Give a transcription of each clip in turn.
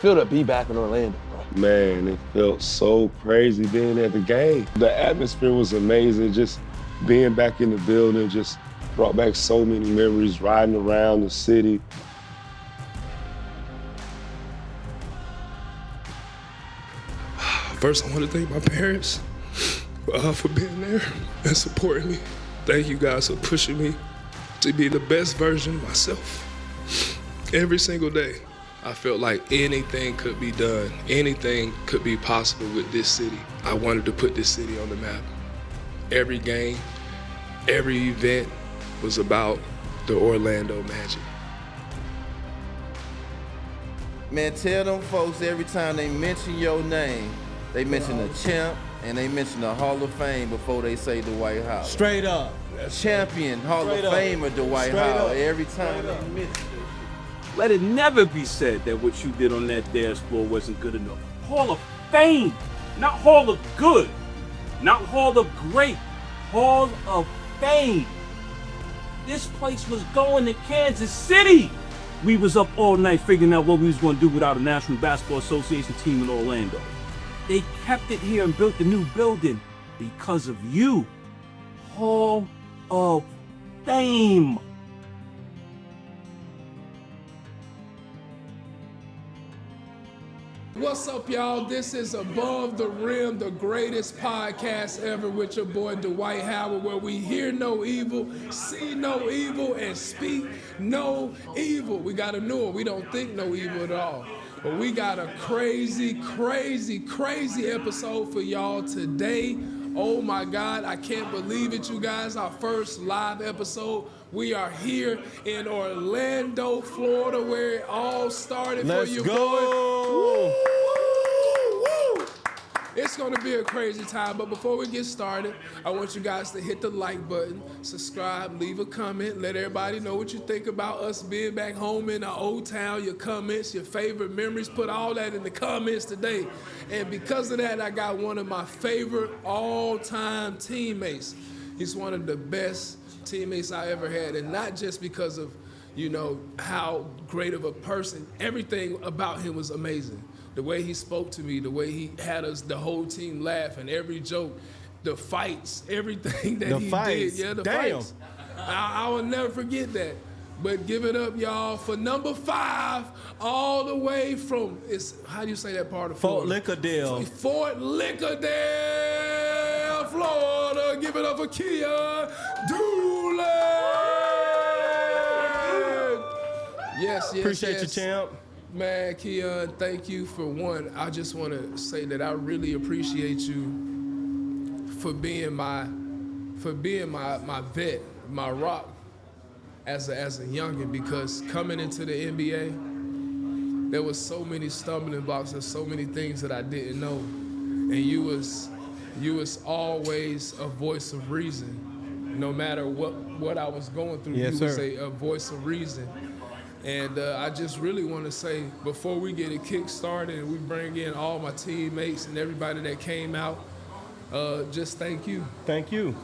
feel to be back in Orlando, bro? Man, it felt so crazy being at the game. The atmosphere was amazing. Just being back in the building just brought back so many memories, riding around the city. First, I want to thank my parents for being there and supporting me. Thank you guys for pushing me to be the best version of myself. Every single day, I felt like anything could be done, anything could be possible with this city. I wanted to put this city on the map. Every game, every event was about the Orlando Magic. Man, tell them folks every time they mention your name, they mention the champ and they mention the Hall of Fame before they say Dwight Howard. Straight up. Champion, Hall Straight of up. Famer Dwight Straight Howard. up. Every time they mention it. Let it never be said that what you did on that dance floor wasn't good enough. Hall of Fame, not Hall of Good, not Hall of Great, Hall of Fame. This place was going to Kansas City. We was up all night figuring out what we was going to do without a National Basketball Association team in Orlando. They kept it here and built the new building because of you. Hall of Fame. What's up, y'all? This is Above the Rim, the greatest podcast ever with your boy Dwight Howard, where we hear no evil, see no evil, and speak no evil. We got a new one. We don't think no evil at all. But we got a crazy, crazy, crazy episode for y'all today. Oh my God, I can't believe it, you guys. Our first live episode. We are here in Orlando, Florida, where it all started for you boys. Woo, woo. It's gonna be a crazy time, but before we get started, I want you guys to hit the like button, subscribe, leave a comment, let everybody know what you think about us being back home in the old town, your comments, your favorite memories, put all that in the comments today. And because of that, I got one of my favorite all-time teammates. He's one of the best teammates I ever had, and not just because of, you know, how great of a person. Everything about him was amazing. The way he spoke to me, the way he had us, the whole team laughing, every joke, the fights, everything that he did. Yeah, the fights. I will never forget that. But give it up, y'all, for number 5, all the way from, how do you say that part of Florida? Fort Lauderdale. Fort Lauderdale, Florida. Give it up for Keyon Dooling. Yes. Appreciate you, champ. Man, Keyon, thank you for one. I just want to say that I really appreciate you for being my vet, my rock as a youngin', because coming into the NBA, there was so many stumbling blocks and so many things that I didn't know. And you was always a voice of reason. No matter what I was going through, yes, you was sir. a voice of reason. And I just really want to say, before we get it kick started and we bring in all my teammates and everybody that came out, just thank you. Thank you.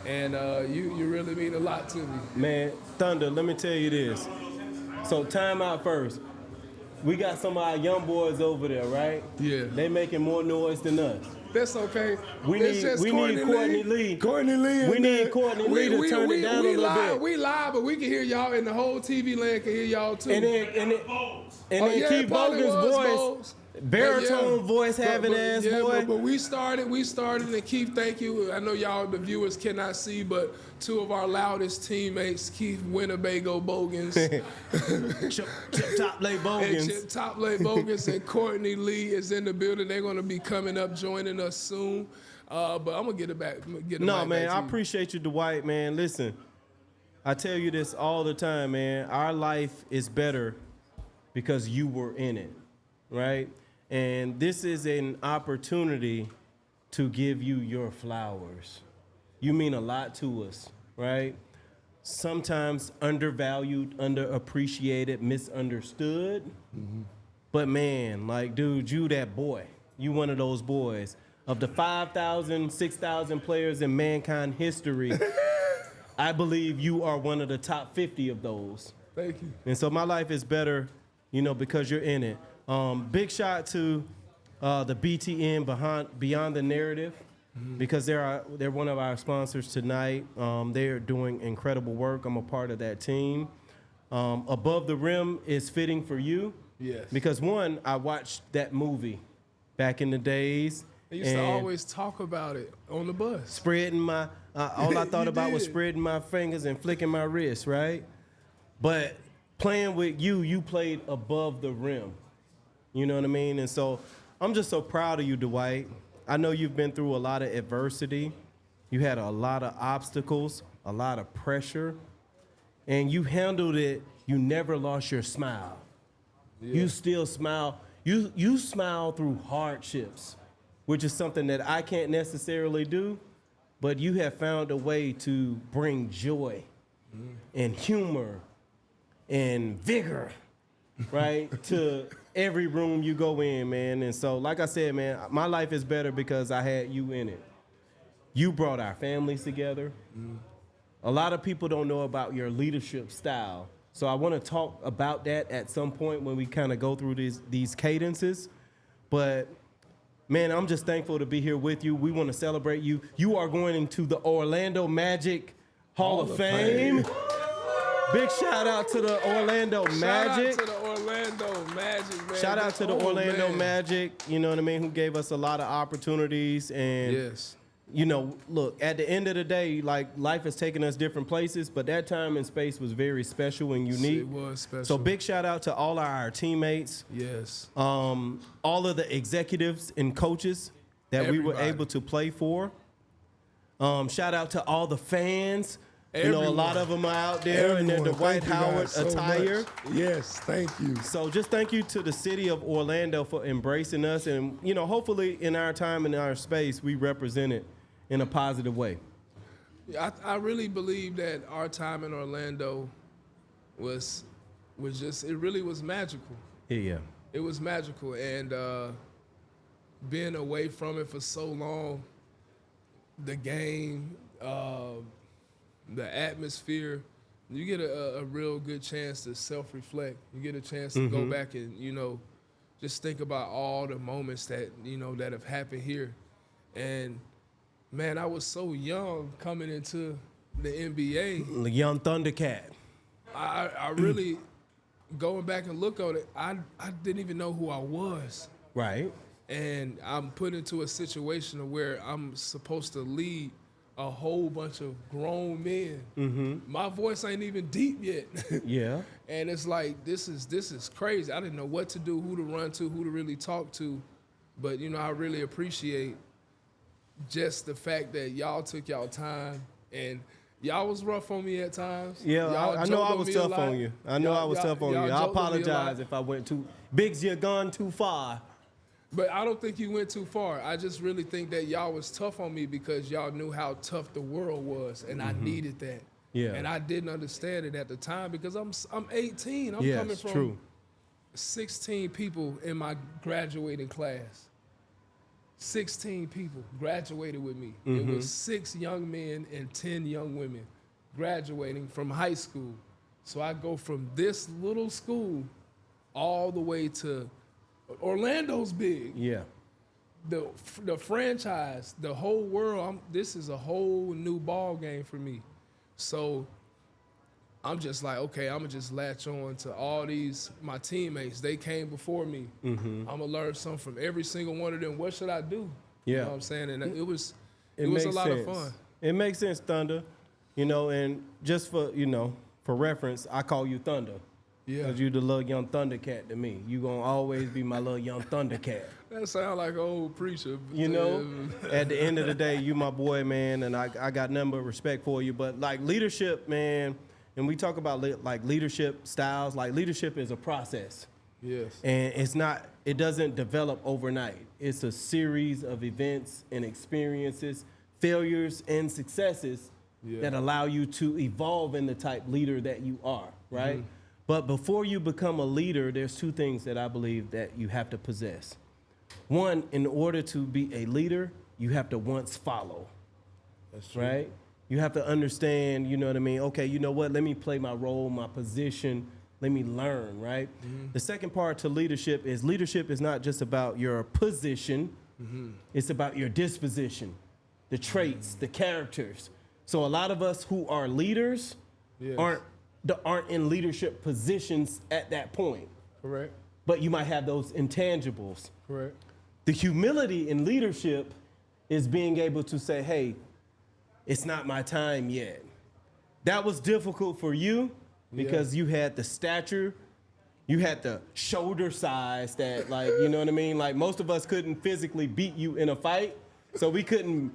And you really mean a lot to me. Man, Thunder, let me tell you this. So time out first. We got some of our young boys over there, right? Yeah. They making more noise than us. That's okay. We need Courtney Lee. Courtney Lee. We need Courtney Lee to turn it down a little bit. We live, but we can hear y'all, and the whole TV land can hear y'all too. And then keep Bogans' voice, baritone voice having ass boy. But we started, and Keith, thank you. I know y'all, the viewers, cannot see, but 2 of our loudest teammates, Keith Winnebago Bogans. Chip Top Lay Bogans. And Chip Top Lay Bogans and Courtney Lee is in the building. They're going to be coming up, joining us soon. But I'm going to get it back. No, man, I appreciate you, Dwight, man. Listen, I tell you this all the time, man. Our life is better because you were in it, right? And this is an opportunity to give you your flowers. You mean a lot to us, right? Sometimes undervalued, underappreciated, misunderstood. Mm-hmm. But man, like, dude, you that boy. You one of those boys. Of the 5,000, 6,000 players in mankind history, I believe you are one of the top 50 of those. Thank you. And so my life is better, you know, because you're in it. Big shout to the BTN Beyond the Narrative, because they're one of our sponsors tonight. They're doing incredible work. I'm a part of that team. Above the Rim is fitting for you. Yes. Because one, I watched that movie back in the days. They used to always talk about it on the bus. Spreading my, all I thought about was spreading my fingers and flicking my wrists, right? But playing with you, you played above the rim. You know what I mean? And so I'm just so proud of you, Dwight. I know you've been through a lot of adversity. You had a lot of obstacles, a lot of pressure, and you handled it. You never lost your smile. Yeah. You still smile. You smile through hardships, which is something that I can't necessarily do, but you have found a way to bring joy and humor and vigor, right, to every room you go in, man. And so, like I said, man, my life is better because I had you in it. You brought our families together. A lot of people don't know about your leadership style. So I want to talk about that at some point when we kind of go through these cadences. But, man, I'm just thankful to be here with you. We want to celebrate you. You are going into the Orlando Magic Hall of Fame. Big shout out to the Orlando Magic. Shout out to the Orlando Magic, man. Shout out to the Orlando Magic, you know what I mean, who gave us a lot of opportunities. And, yes, you know, look, at the end of the day, like, life has taken us different places, but that time and space was very special and unique. It was special. So big shout out to all our teammates. Yes. All of the executives and coaches that we were able to play for. Shout out to all the fans. Everyone. You know, a lot of them are out there in their Dwight Howard attire. Yes, thank you. So just thank you to the city of Orlando for embracing us. And, you know, hopefully in our time and our space, we represent it in a positive way. Yeah, I really believe that our time in Orlando was just, it really was magical. Yeah. It was magical. And being away from it for so long, the game, the atmosphere, you get a real good chance to self-reflect. You get a chance to go back and, you know, just think about all the moments that, you know, that have happened here. And, man, I was so young coming into the NBA. The young Thundercat. I really, going back and look on it, I didn't even know who I was. Right. And I'm put into a situation where I'm supposed to lead a whole bunch of grown men. My voice ain't even deep yet. Yeah. And it's like, this is crazy. I didn't know what to do, who to run to, who to really talk to. But, you know, I really appreciate just the fact that y'all took y'all time, and y'all was rough on me at times. Yeah, I know I was tough on you. I know I was tough on you. I apologize if I went too, Biggs, you're gone too far. But I don't think you went too far. I just really think that y'all was tough on me because y'all knew how tough the world was, and I needed that. Yeah. And I didn't understand it at the time because I'm 18. I'm coming from 16 people in my graduating class. 16 people graduated with me. It was 6 young men and 10 young women graduating from high school. So I go from this little school all the way to Orlando's big. Yeah. The franchise, the whole world, this is a whole new ball game for me. So I'm just like, okay, I'm going to just latch on to all these, my teammates. They came before me. I'm going to learn something from every single one of them. What should I do? Yeah. You know what I'm saying? And it was a makes lot sense. of fun. It makes sense, Thunder. You know, and just for, you know, for reference, I call you Thunder. Yeah. Because you the little young Thundercat to me. You going to always be my little young Thundercat. That sound like an old preacher. You know, at the end of the day, you my boy, man, and I got nothing but respect for you. But, like, leadership, man, and we talk about, like, leadership styles. Like, leadership is a process. Yes. And it doesn't develop overnight. It's a series of events and experiences, failures and successes that allow you to evolve in the type leader that you are, right? But before you become a leader, there's 2 things that I believe that you have to possess. One, in order to be a leader, you have to once follow. That's true. Right? You have to understand, you know what I mean? Okay, you know what? Let me play my role, my position. Let me learn, right? The second part to leadership is not just about your position. It's about your disposition, the traits, the characters. So a lot of us who are leaders aren't in leadership positions at that point. Correct. But you might have those intangibles. Correct. The humility in leadership is being able to say, hey, it's not my time yet. That was difficult for you because you had the stature, you had the shoulder size that, like, you know what I mean? Like, most of us couldn't physically beat you in a fight, so we couldn't,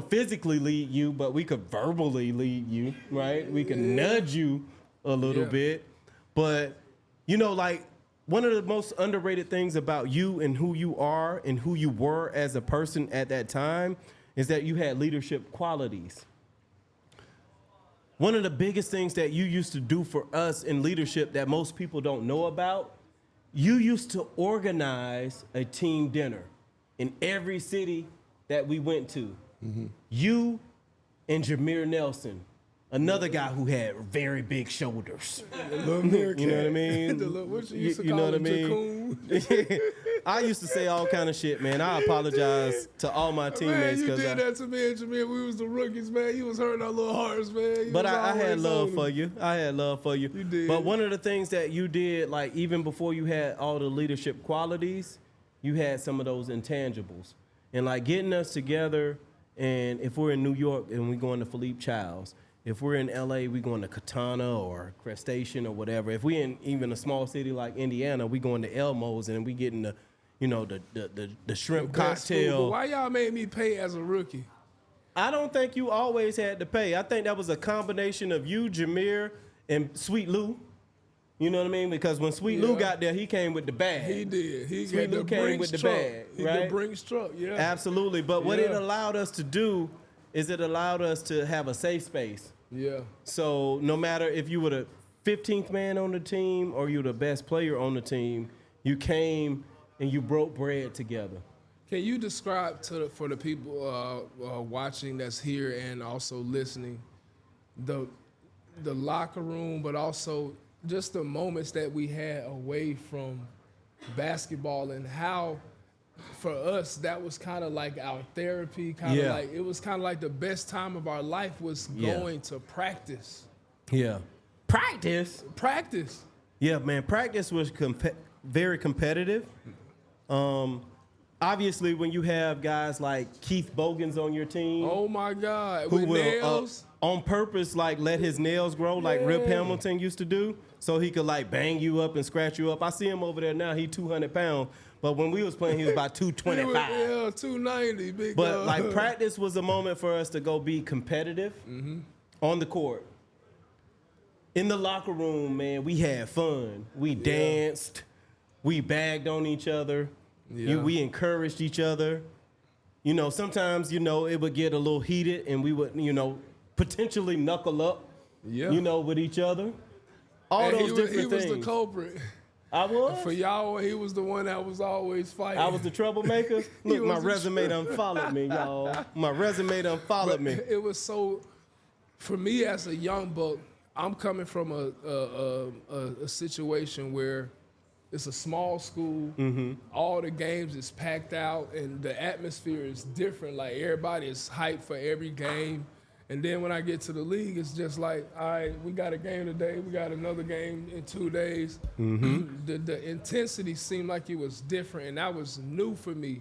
physically lead you, but we could verbally lead you, right? We could nudge you a little bit. But, like, one of the most underrated things about you and who you are and who you were as a person at that time is that you had leadership qualities. One of the biggest things that you used to do for us in leadership that most people don't know about, you used to organize a team dinner in every city that we went to. You and Jameer Nelson, another guy who had very big shoulders. You know what I mean? You know what I mean? I used to say all kind of shit, man. I apologize to all my teammates. Man, you did that to me and Jameer. We was the rookies, man. You was hurting our little hearts, man. But I had love for you. I had love for you. You did. But one of the things that you did, like, even before you had all the leadership qualities, you had some of those intangibles. And, like, getting us together, and if we're in New York and we're going to Philippe Childs, if we're in LA, we're going to Katana or Crestation or whatever. If we're in even a small city like Indiana, we going to Elmo's and we getting the shrimp cocktail. But why y'all made me pay as a rookie? I don't think you always had to pay. I think that was a combination of you, Jameer, and Sweet Lou. You know what I mean? Because when Sweet Lou got there, he came with the bag. He did. Sweet Lou came with the bag, right? The Brinks truck, yeah. Absolutely. But what it allowed us to do is it allowed us to have a safe space. Yeah. So no matter if you were the 15th man on the team or you were the best player on the team, you came and you broke bread together. Can you describe for the people watching that's here and also listening, the locker room, but also just the moments that we had away from basketball and how, for us, that was kind of like our therapy, it was kind of like the best time of our life was going to practice. Yeah. Practice? Practice. Yeah, man, practice was very competitive. Obviously, when you have guys like Keith Bogans on your team. Oh, my God. Who with will, nails. On purpose, like, let his nails grow like Rip Hamilton used to do so he could, like, bang you up and scratch you up. I see him over there now. He 200 pounds. But when we was playing, he was about 225. Yeah, 290, big guy. But, like, practice was a moment for us to go be competitive on the court. In the locker room, man, we had fun. We danced. We bagged on each other. Yeah. We encouraged each other. Sometimes, it would get a little heated and we would, potentially knuckle up, with each other. All and those different things. He was the culprit. I was? For y'all, he was the one that was always fighting. I was the troublemaker? Look, my resume done followed me, y'all. My resume done followed me. It was so, for me as a young buck, I'm coming from a situation where it's a small school. All the games is packed out, and the atmosphere is different. Like, everybody is hyped for every game. And then when I get to the league, it's just like, all right, we got a game today. We got another game in 2 days. The intensity seemed like it was different, and that was new for me.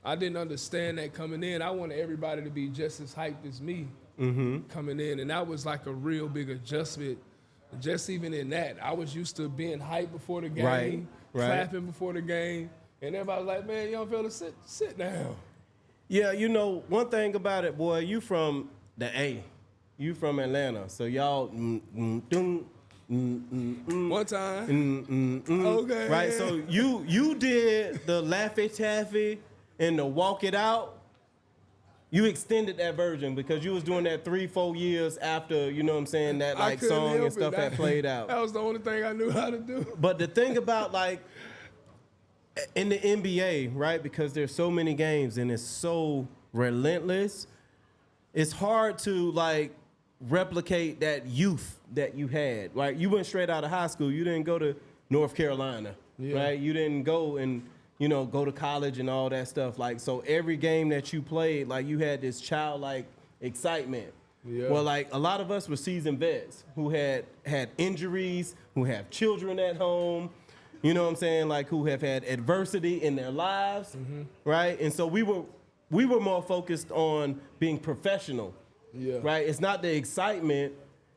I didn't understand that coming in. I wanted everybody to be just as hyped as me coming in, and that was like a real big adjustment. Just even in that, I was used to being hyped before the game, clapping before the game, and everybody was like, man, young fella, sit down. Yeah, one thing about it, boy, you from the A. You from Atlanta, so y'all one time. Okay. Right, so you did the Laffy Taffy and the Walk It Out. You extended that version because you was doing that 3-4 years after, that like song and stuff that played out. That was the only thing I knew how to do. But the thing about, like, in the NBA, right, because there's so many games and it's so relentless, it's hard to, like, replicate that youth that you had, right? You went straight out of high school. You didn't go to North Carolina, right? You didn't go and, go to college and all that stuff. Like, so every game that you played, like, you had this childlike excitement. Yeah. Well, like, a lot of us were seasoned vets who had injuries, who have children at home, you know what I'm saying? Like, who have had adversity in their lives, right? And so we were more focused on being professional, right? It's not the excitement.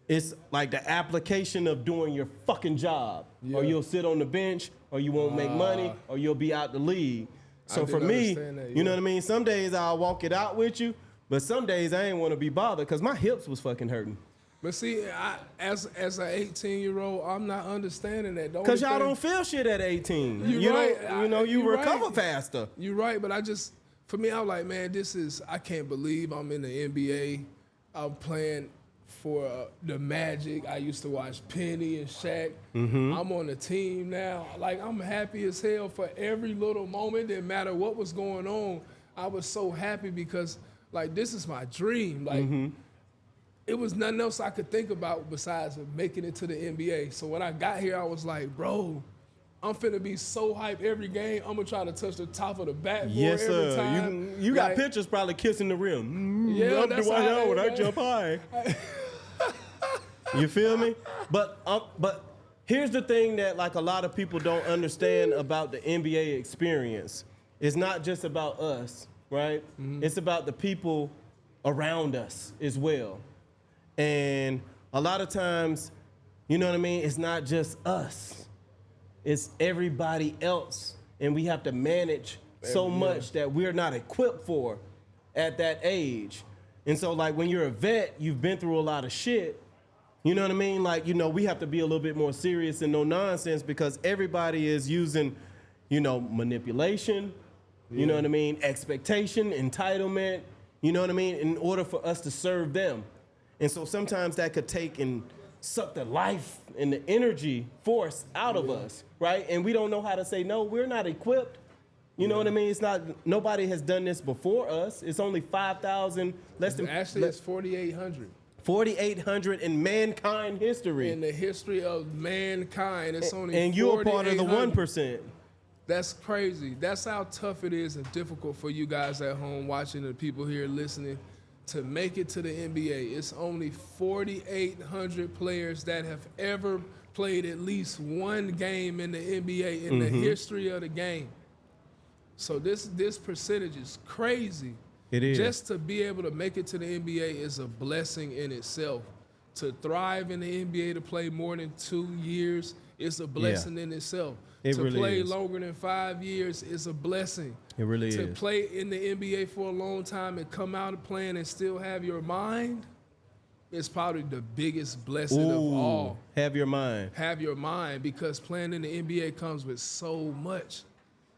It's like the application of doing your fucking job. Or you'll sit on the bench, or you won't make money, or you'll be out the league. So for me, you know what I mean? Some days I'll walk it out with you, but some days I ain't want to be bothered because my hips was fucking hurting. But see, as an 18-year-old, I'm not understanding that. Because y'all don't feel shit at 18. You recover faster. You're right, but for me, I'm like, man, I can't believe I'm in the NBA. I'm playing for the Magic. I used to watch Penny and Shaq. I'm on the team now. Like, I'm happy as hell for every little moment. Didn't matter what was going on. I was so happy because, like, this is my dream. Like, it was nothing else I could think about besides making it to the NBA. So when I got here, I was like, bro, I'm finna be so hyped every game. I'm gonna try to touch the top of the backboard every time. You got pictures probably kissing the rim. Yeah, I'm that's Dwight how Howard. I jump high. You feel me? But here's the thing that, like, a lot of people don't understand about the NBA experience. It's not just about us, right? It's about the people around us as well. And a lot of times, you know what I mean? It's not just us. It's everybody else. And we have to manage so much that we're not equipped for at that age. And so, like, when you're a vet, you've been through a lot of shit. You know what I mean? Like, we have to be a little bit more serious and no nonsense because everybody is using, manipulation, you know what I mean? Expectation, entitlement, you know what I mean? In order for us to serve them. And so sometimes that could take and suck the life and the energy force out of us, right? And we don't know how to say, no, we're not equipped. You know what I mean? It's not, nobody has done this before us. It's only 5,000, Actually, it's 4,800. 4,800 in mankind history. In the history of mankind, it's only 4,800. And you're part of the 1%. That's crazy. That's how tough it is and difficult for you guys at home watching and the people here listening to make it to the NBA. It's only 4,800 players that have ever played at least one game in the NBA in the history of the game. So this percentage is crazy. It is. Just to be able to make it to the NBA is a blessing in itself. To thrive in the NBA, to play more than 2 years, is a blessing in itself. It to really play is. longer than 5 years is a blessing. It really to is. play in the NBA for a long time and come out of playing and still have your mind is probably the biggest blessing of all. Have your mind. Have your mind, because playing in the NBA comes with so much.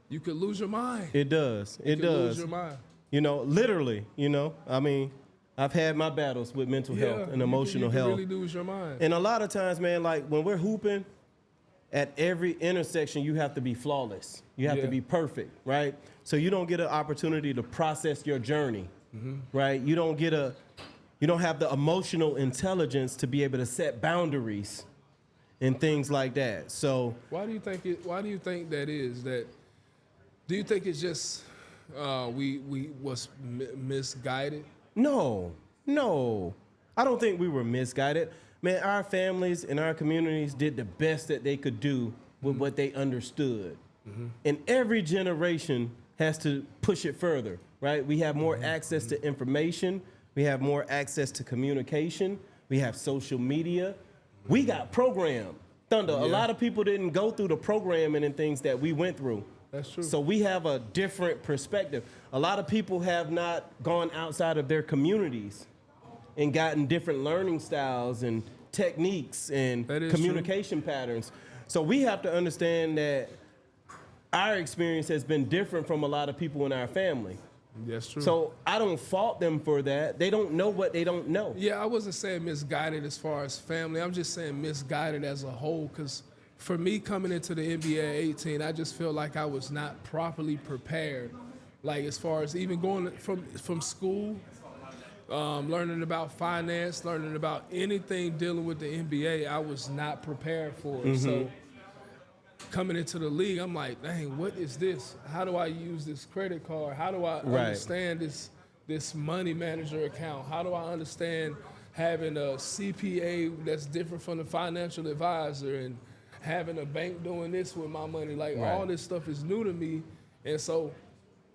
You could lose your mind. It does. You It could does. lose your mind. Literally, I mean, I've had my battles with mental health and emotional health. You really lose your mind. And a lot of times, man, like when we're hooping, at every intersection, you have to be flawless. You have to be perfect, right? So you don't get an opportunity to process your journey, right? You don't have the emotional intelligence to be able to set boundaries and things like that. So why do you think that is? Do you think it's just we was misguided? No. I don't think we were misguided. Man, our families and our communities did the best that they could do with what they understood. And every generation has to push it further, right? We have more access to information. We have more access to communication. We have social media. We got programmed. Thunder, a lot of people didn't go through the programming and things that we went through. That's true. So we have a different perspective. A lot of people have not gone outside of their communities and gotten different learning styles and techniques and communication patterns. So we have to understand that our experience has been different from a lot of people in our family. That's true. So I don't fault them for that. They don't know what they don't know. Yeah, I wasn't saying misguided as far as family. I'm just saying misguided as a whole, because for me coming into the NBA at 18, I just feel like I was not properly prepared. Like as far as even going from school, learning about finance, learning about anything dealing with the NBA. I was not prepared for it. So coming into the league, I'm like, dang, what is this? How do I use this credit card? How do I understand this money manager account? How do I understand having a CPA that's different from the financial advisor and having a bank doing this with my money? Like all this stuff is new to me. And so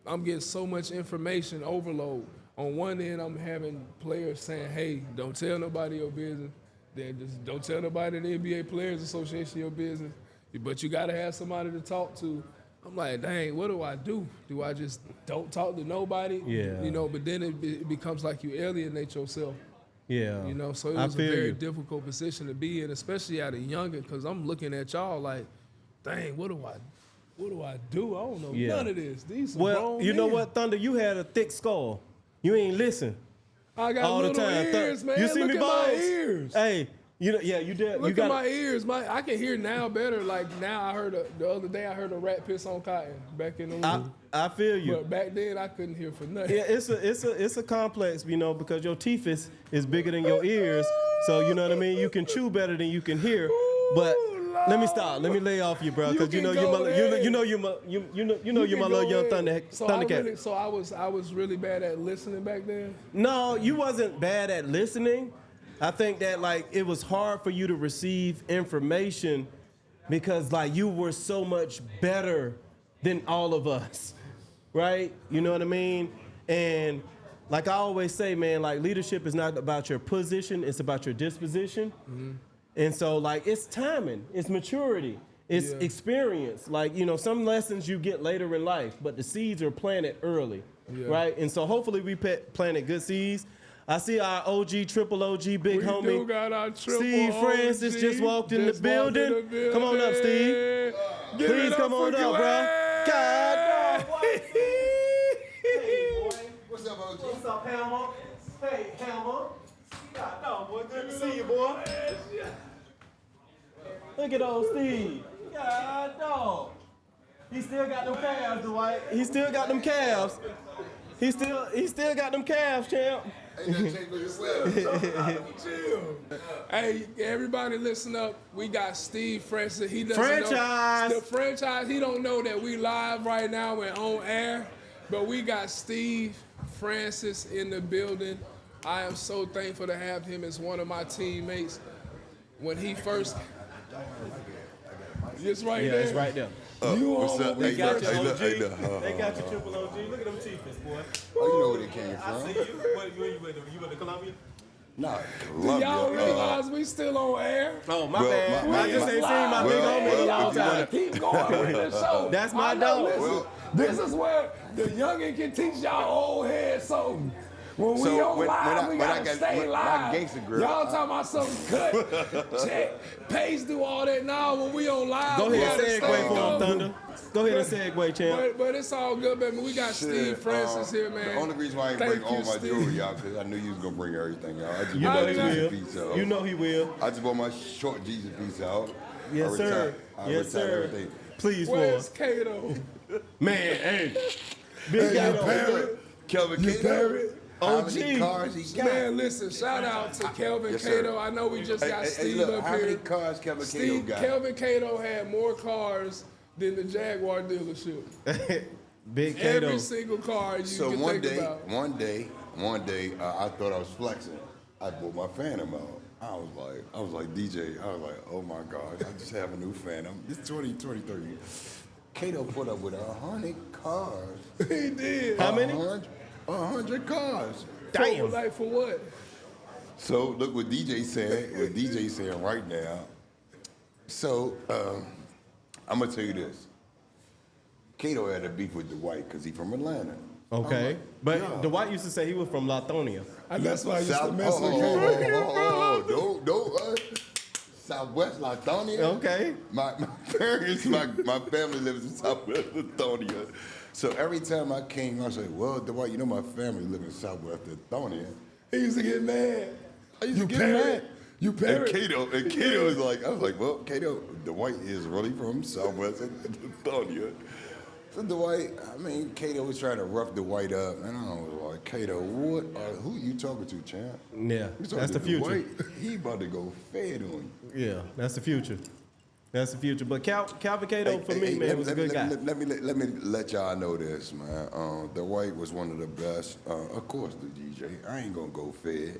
I'm getting so much information overload. On one end, I'm having players saying, hey, don't tell nobody your business. Then just don't tell nobody in the NBA Players Association your business. But you got to have somebody to talk to. I'm like, dang, what do I do? Do I just don't talk to nobody? Yeah. You know, but then it becomes like you alienate yourself. Yeah. You know, so it was a very difficult position to be in, especially at a younger, because I'm looking at y'all like, dang, what do I do? I don't know none of this. These well, you know what, Thunder? You had a thick skull. You ain't listen. I got all little the time. Ears, man. You see Look me, at Bones? my ears. Hey, you know, yeah, you did. Look at my ears. I can hear now better. Like now, I heard the other day I heard a rat piss on cotton back in the room. I feel you. But back then I couldn't hear for nothing. Yeah, it's a complex, you know, because your teeth is bigger than your ears. So you know what I mean. You can chew better than you can hear. But let me stop. Let me lay off you, bro, because you know you're my little young Thundercat. So I was really bad at listening back then. No, you wasn't bad at listening. I think that like it was hard for you to receive information because like you were so much better than all of us, right? You know what I mean? And like I always say, man, like leadership is not about your position, it's about your disposition. Mm-hmm. And so like it's timing, it's maturity, it's experience. Like, you know, some lessons you get later in life, but the seeds are planted early, right? And so hopefully we planted good seeds. I see our OG, triple OG, big homie. We do got our triple Steve OG Francis just walked in the building. Come on up, Steve. Please come on up, bro. God, no. Hey, boy. What's up, OG? What's up, Hammer? Hey, Hammer. God, no, boy. Good to see you, boy. Look at old Steve. God, dog. He still got them calves, Dwight. He still got them calves. He still got them calves, champ. Hey, everybody listen up. We got Steve Francis. He doesn't franchise. know the franchise. He don't know that we live right now and on air, but we got Steve Francis in the building. I am so thankful to have him as one of my teammates. When he first, it's right there. Yeah, it's right there. What's up? They got your OG. They got your triple OG. Look at them cheapest, boy. Oh, you know where they came from. I see you. You went to Columbia? Nah, Columbia. Y'all realize we still on air? Oh, my bad. I just ain't seen my big homie all the time. Keep going with the show. That's my dog. This is where the youngin' can teach y'all old heads something. When we on live, we gotta stay live. Y'all talking about something cut, check, Pace do all that now. When we on live, go ahead and segue for him, Thunder. Go ahead and segue, champ. But it's all good, baby. We got Steve Francis here, man. The only reason why I didn't bring all my jewelry out because I knew you was gonna bring everything out. I just you bought know my he will. piece out. You know he will. I just bought my short Jesus piece out. Yes, sir. Yes, sir. Everything. Please, where's Kato? Man, hey, big Kato. Kelvin Kato. OG. Man, listen, shout out to Kelvin Cato. I know we just got Steve up here. How many cars Kelvin Cato got? Kelvin Cato had more cars than the Jaguar dealership. Big Cato. Every single car you can think about. One day, I thought I was flexing. I bought my Phantom out. I was like DJ. I was like, oh my God, I just have a new Phantom. It's 2023. Cato put up with 100 cars. He did. How many? 100 cars. Damn. For what? So look what DJ's saying. What DJ's saying right now. So I'm gonna tell you this. Cato had a beef with Dwight because he's from Atlanta. Okay, but Dwight used to say he was from Latonia. And that's why I used to mess with Cato. Don't. Southwest Latonia. Okay. My parents, my family lives in Southwest Latonia. So every time I came, I was like, well, Dwight, you know my family live in Southwest Latonia. He used to get mad. I used to get mad. You parent. And Cato was like, I was like, well, Cato, Dwight is really from Southwest Latonia. So Dwight, I mean, Kato was trying to rough Dwight up, and I was like, Kato, who you talking to, champ? Yeah, You talking that's to the future. Dwight? He about to go fed on you. Yeah, that's the future. That's the future. But Calvin Cato, for me, man, was a good guy. Let me let y'all know this, man. Dwight was one of the best. Of course, the DJ. I ain't gonna go fed,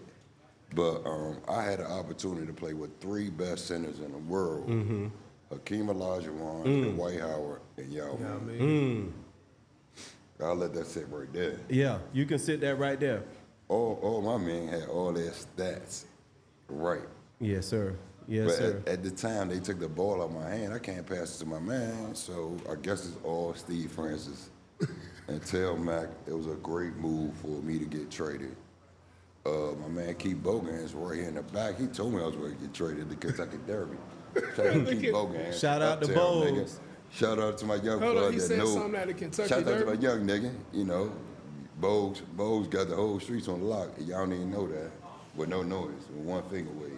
but I had an opportunity to play with 3 best centers in the world: Hakeem Olajuwon, Dwight Howard, and Yao Ming. I'll let that sit right there. Yeah, you can sit that right there. All my men had all their stats right. Yes, sir. Yes, But sir. at the time, they took the ball out of my hand. I can't pass it to my man, so I guess it's all Steve Francis. And tell Mac it was a great move for me to get traded. My man Keith Bogans right here in the back, he told me I was going to get traded to Kentucky Derby. Shout out to Keith Bogans. Shout out to Uptown, Bogues. nigga. Shout out to my young Hold on, blood he that said know. something at the Kentucky Shout out to Derby? my young nigga, you know. Bogues got the whole streets on lock. Y'all don't even know that. With no noise, with one finger wave.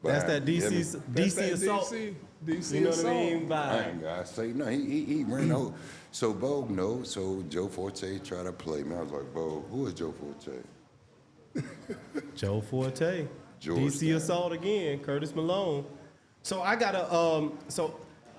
That's that You hear me? DC assault. DC You know what assault. I mean? I By ain't gotta say no. He ran out. So Bogue knows. So Joe Forte tried to play me. I was like, Bogue, who is Joe Forte? Joe Forte. George DC Stan. assault again. Curtis Malone. So I gotta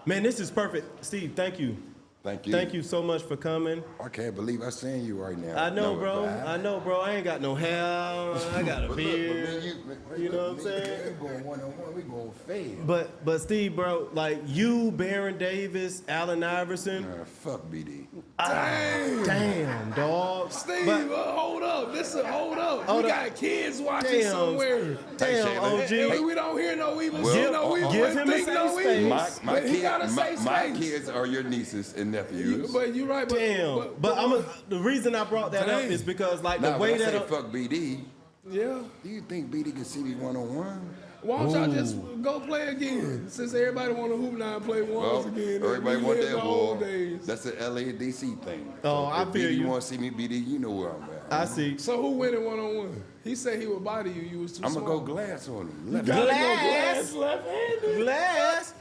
man, this is perfect. Steve, thank you. Thank you. Thank you so much for coming. I can't believe I'm seeing you right now. I know, No, bro. but I know, bro. I ain't got no hair. I got a But beard. look, You know what I'm me, saying? We going one-on-one. We going fade. But Steve, bro, like you, Baron Davis, Allen Iverson. Fuck BD. Damn, dog. Steve, But- hold up. Hold up. Hold We up. got kids watching Damn. somewhere. Damn, Shayla. OG. And we don't hear no evil. Well, see no evil. give him a think safe no space. evil. My But he got a safe my space. kids are your nieces and nephews. But you're right. Damn. But the reason I brought that up Dang. is because like Nah, the way when I that say fuck BD, yeah. do you think BD can see me one-on-one? Why don't y'all just go play again? Since everybody want to hoop now and play ones Well, again. everybody We want live that the old war. days. That's the LA and DC thing. Oh, I if feel BD you. want to see me, BD, you know where I'm at. I see. So who winning one-on-one? He said he would body you. You was too I'm small. gonna go glass on him. Let me- Gotta go Glass. glass left-handed. Glass.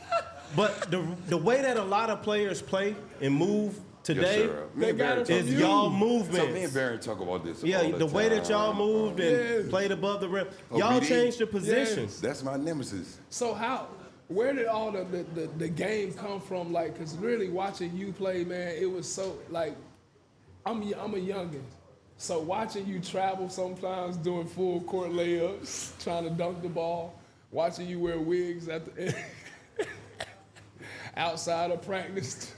But the way that a lot of players play and move today Yes, sir. Me They and got Barry it from talk- is you. y'all So me and movements. Barry talk about this all Yeah, the the way that y'all time. moved and Yeah. played above the rim. Oh, Y'all BD? changed the positions. That's my nemesis. So where did all the game come from? Like, cause really watching you play, man, it was so like, I'm a youngin'. So watching you travel sometimes doing full court layups, trying to dunk the ball, watching you wear wigs at the outside of practice.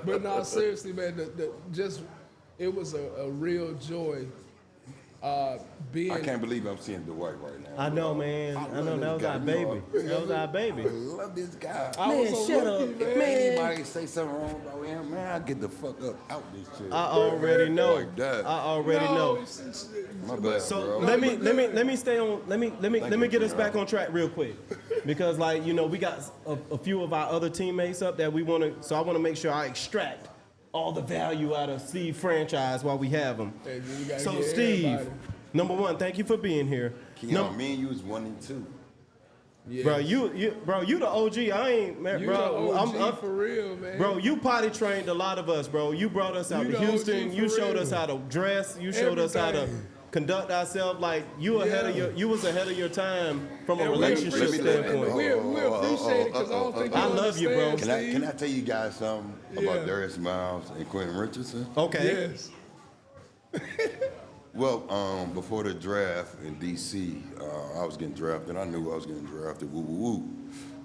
But no, seriously, man, it was a real joy being. I can't believe I'm seeing Dwight right now. I know, man. I know love that was this our guy. baby. You know, That was our baby. I love this guy. I was Man, a shut rookie, up, man. man. Anybody say something wrong about him, man, I get the fuck up out this shit. I already know. Like that. I already know. My bad, So bro. let me stay on. Let me get us back on track real quick, because like you know we got a few of our other teammates up that we want to. So I want to make sure I extract all the value out of Steve franchise while we have him. Hey, you gotta So get Steve, everybody. number one, thank you for being here. Keyon, me and you was 1 and 2. Yeah. Bro, you the OG. I ain't man, You bro. the OG I'm for real, man. Bro, you potty trained a lot of us, bro. You brought us out You to the OG Houston. You for showed real. us how to dress. You showed us how to Everything. conduct ourselves. Like you was ahead of your time from a And we relationship appreciate it. standpoint. We appreciate it because I don't think you I love you, bro. understand, Can I tell you guys something Yeah. about Darius Miles and Quentin Richardson? Okay. Yes. Well, before the draft in D.C., I was getting drafted. I knew I was getting drafted. Woo woo woo.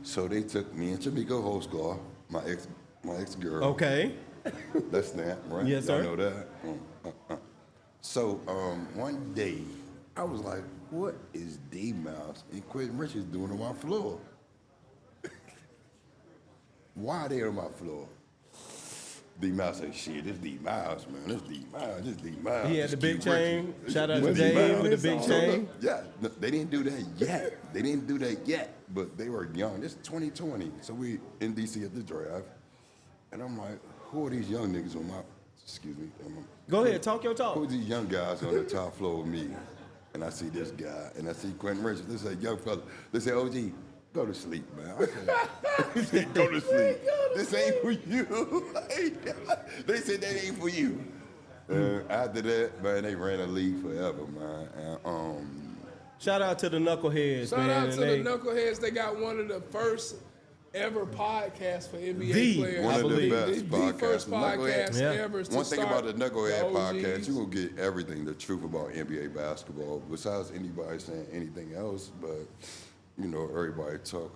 So they took me and Chamiko Hoscar, my ex girl. Okay. That's that, right? Yes, Y'all sir. know that. So one day, I was like, "What is D Mouse and Quentin Richards doing on my floor? Why are they on my floor?" D Mouse say, "Shit, this D Mouse, man. This D Mouse. This D Mouse." He had the big chain. Shout out to This Dave D-Mouse. with the big So, chain. yeah, no, they didn't do that yet. But they were young. This is 2020. So we in DC at the draft. And I'm like, who are these young niggas on my, excuse me. Go ahead, talk your Who talk. are these young guys on the top floor of me? And I see this guy, and I see Quentin Richards. This is a young fella. They say, OG, go to sleep, man. I said, go to sleep. This ain't for you. They said that ain't for you. After that, man, they ran the league forever, man. And, Shout out to the Knuckleheads, Shout man. out to the Knuckleheads. They got one of the first ever podcasts for NBA players. one I of the believe. best The first podcasts. podcast Yeah. ever. One thing about the Knucklehead the OGs. podcast, you're going to get everything, the truth about NBA basketball, besides anybody saying anything else. But, you know, everybody talk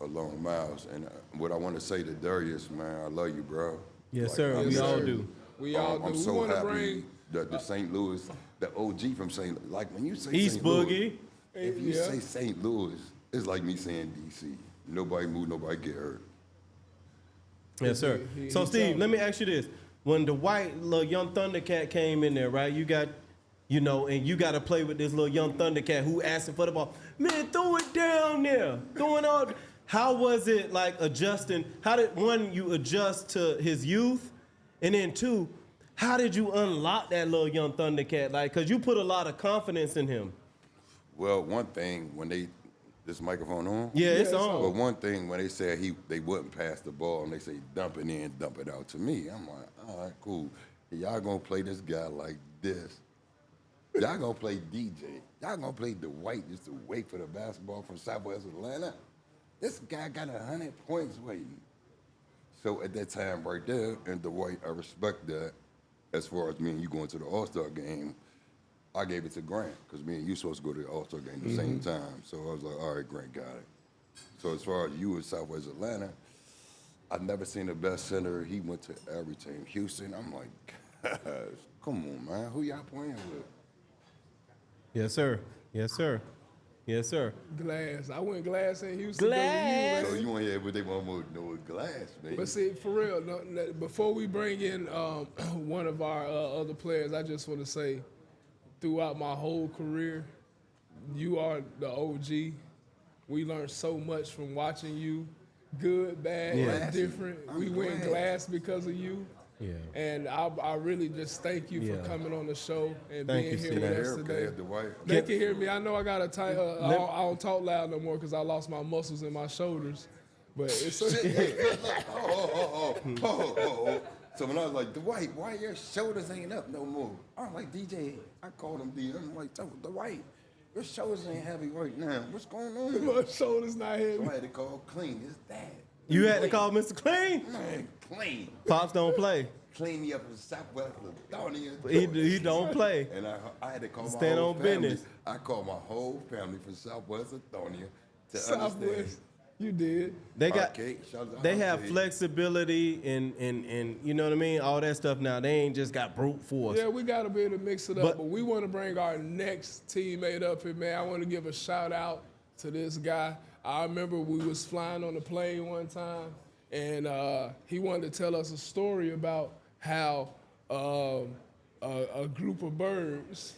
along miles. And what I want to say to Darius, man, I love you, bro. Yes, sir. I'm We so- all do. We all do. I'm We so want to happy bring. that the St. Louis, the OG from St. Louis, like when you say East St. Louis, Boogie. if you Yeah. say St. Louis, it's like me saying DC. Nobody move, nobody get hurt. Yes, sir. He So, Steve, told let me ask you this. When the white little young Thundercat came in there, right, you got, you know, and you got to play with this little young Thundercat who asking for the ball. Man, throw it down there. Throwing all. How was it, like, adjusting? How did, one, you adjust to his youth? And then, two, how did you unlock that little young Thundercat? Like, because you put a lot of confidence in him. Well, one thing when this microphone on. Yeah, it's it's on. But one thing when they said they wouldn't pass the ball and they say dump it in, dump it out to me, I'm like, all right, cool. Y'all gonna play this guy like this. Y'all gonna play DJ. Y'all gonna play Dwight just to wait for the basketball from Southwest Atlanta. This guy got 100 points waiting. So at that time right there, and Dwight, I respect that. As far as me and you going to the All-Star game, I gave it to Grant, because me and you supposed to go to the All-Star game at the same time. So I was like, all right, Grant got it. So as far as you in Southwest Atlanta, I've never seen the best center. He went to every team. Houston, I'm like, gosh, come on, man. Who y'all playing with? Yes, sir. Yes, sir. Yes, sir. Glass. I went Glass in Houston. Glass. So you want to hear what they want more to know with Glass, man. But see, for real, before we bring in one of our other players, I just want to say, throughout my whole career, you are the OG. We learned so much from watching you, good, bad, and different. We went Glass because of you. Yeah. And I really just thank you for coming on the show and Thank being you, here Steve. with us Okay, today. Dwight. They can hear me. I know I got a tight. I don't talk loud no more because I lost my muscles in my shoulders. But it's So when I was like, Dwight, why your shoulders ain't up no more? I'm like, DJ, I called him D. I'm like, Dwight, your shoulders ain't heavy right now. What's going on? my shoulders not heavy. So I had to call Clean. It's that. You had to call Mr. Clean? Man, Clean. Pops don't play. Clean me up in Southwest Lithonia. He don't play. And I had to call my Stand whole on family. business. I called my whole family from Southwest Lithonia to Southwest. understand. You did. They got Arcade, shout out they to have Arcade. flexibility and you know what I mean? All that stuff now. They ain't just got brute force. Yeah, we got to be able to mix it up. But- But we want to bring our next teammate up here, man. I want to give a shout out to this guy. I remember we was flying on the plane one time, and he wanted to tell us a story about how a group of birds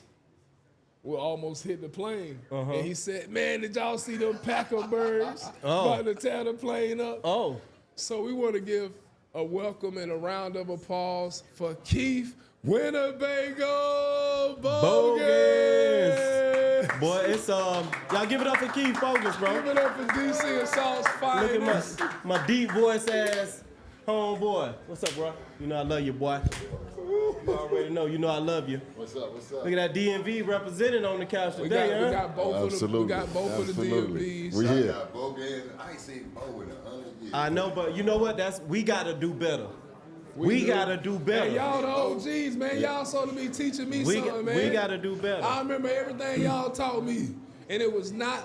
will almost hit the plane. And he said, man, did y'all see them pack of birds about to tear the plane up? Oh. So we want to give a welcome and a round of applause for Keith Winnebago Bogans. Boy, it's y'all give it up for Keith Bogans, bro. Give it up for DC Assault's Look finest. at my deep voice ass homeboy. What's up, bro? You know I love you, boy. You already know. You know I love you. What's up? What's up? Look at that DMV represented on the couch We today, got, we huh? got both of the Absolutely. we got both of the Absolutely. DMVs. We Shout here. out Bogans. I ain't seen Bo in 100 years. I know, but you know what? We gotta do better. We gotta do better. Hey, y'all the OGs, man. Y'all supposed to be teaching me something, man. We gotta do better. I remember everything y'all taught me, and it was not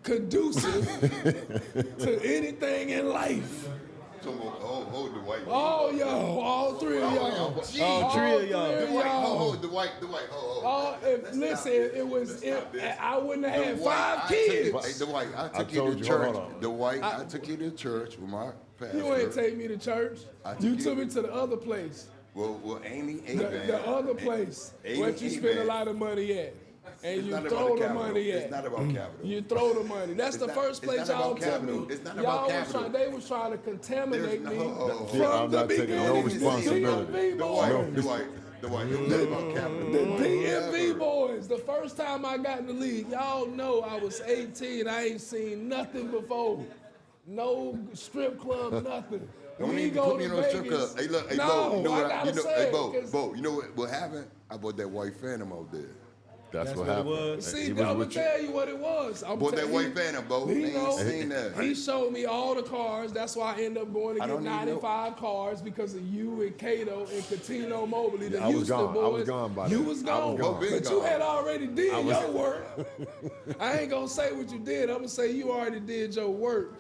conducive to anything in life. Hold the white. All y'all, all three of y'all. All three of y'all. Dwight, hold the white. Listen, I wouldn't have had Dwight, 5 kids. Hey, Dwight, I took you told to you, church. hold on. Dwight, I took you to church with my pastor. You ain't take me to church. I took You you- took me to the other place, Well, Amy, the other place Amy, where you spend a Amen. lot of money at, and It's you not about throw the capital. money It's at. not about capital. You throw the money. That's the not- first it's place not y'all about took capital. me. It's not Y'all about was capital. they was trying to contaminate me There's no- from I'm the not taking beginning. no responsibility. DMV boy. Dwight, Dwight, don't let about capital. The DMV boys. The first time I got in the league, y'all know I was 18. I ain't seen nothing before. No strip club, nothing. Don't We even go put me to in no strip Vegas. club. Hey, look, hey, No, Bo, you know I what? gotta You know, say hey, it, Bo, 'cause- Bo, you know what happened? I bought that white Phantom out there. That's what what it happened. was. See, He I'm was gonna with you. tell you what it was. Bought that white Phantom, Bo. He They ain't know. seen that. He showed me all the cars. That's why I ended up going to I get don't even know. 95 cars because of you and Cato and Catino Mobley, the Yeah, I was Houston gone. boys. I was gone by You then. was I gone. was gone. Been But you gone. had already did your work. I ain't gonna say what you did. I'm gonna say you already did your work.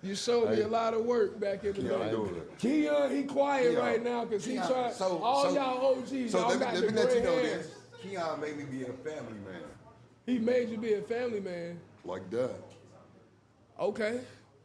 You showed me a lot of work back in the Keyon day. Dooling. Keyon, he quiet Keyon. right now because he Keyon, tried. so- All so- y'all OGs, So y'all let got me the let you gray know hair. this. Keyon made me be a family man. He made you be a family man. Like that. Okay.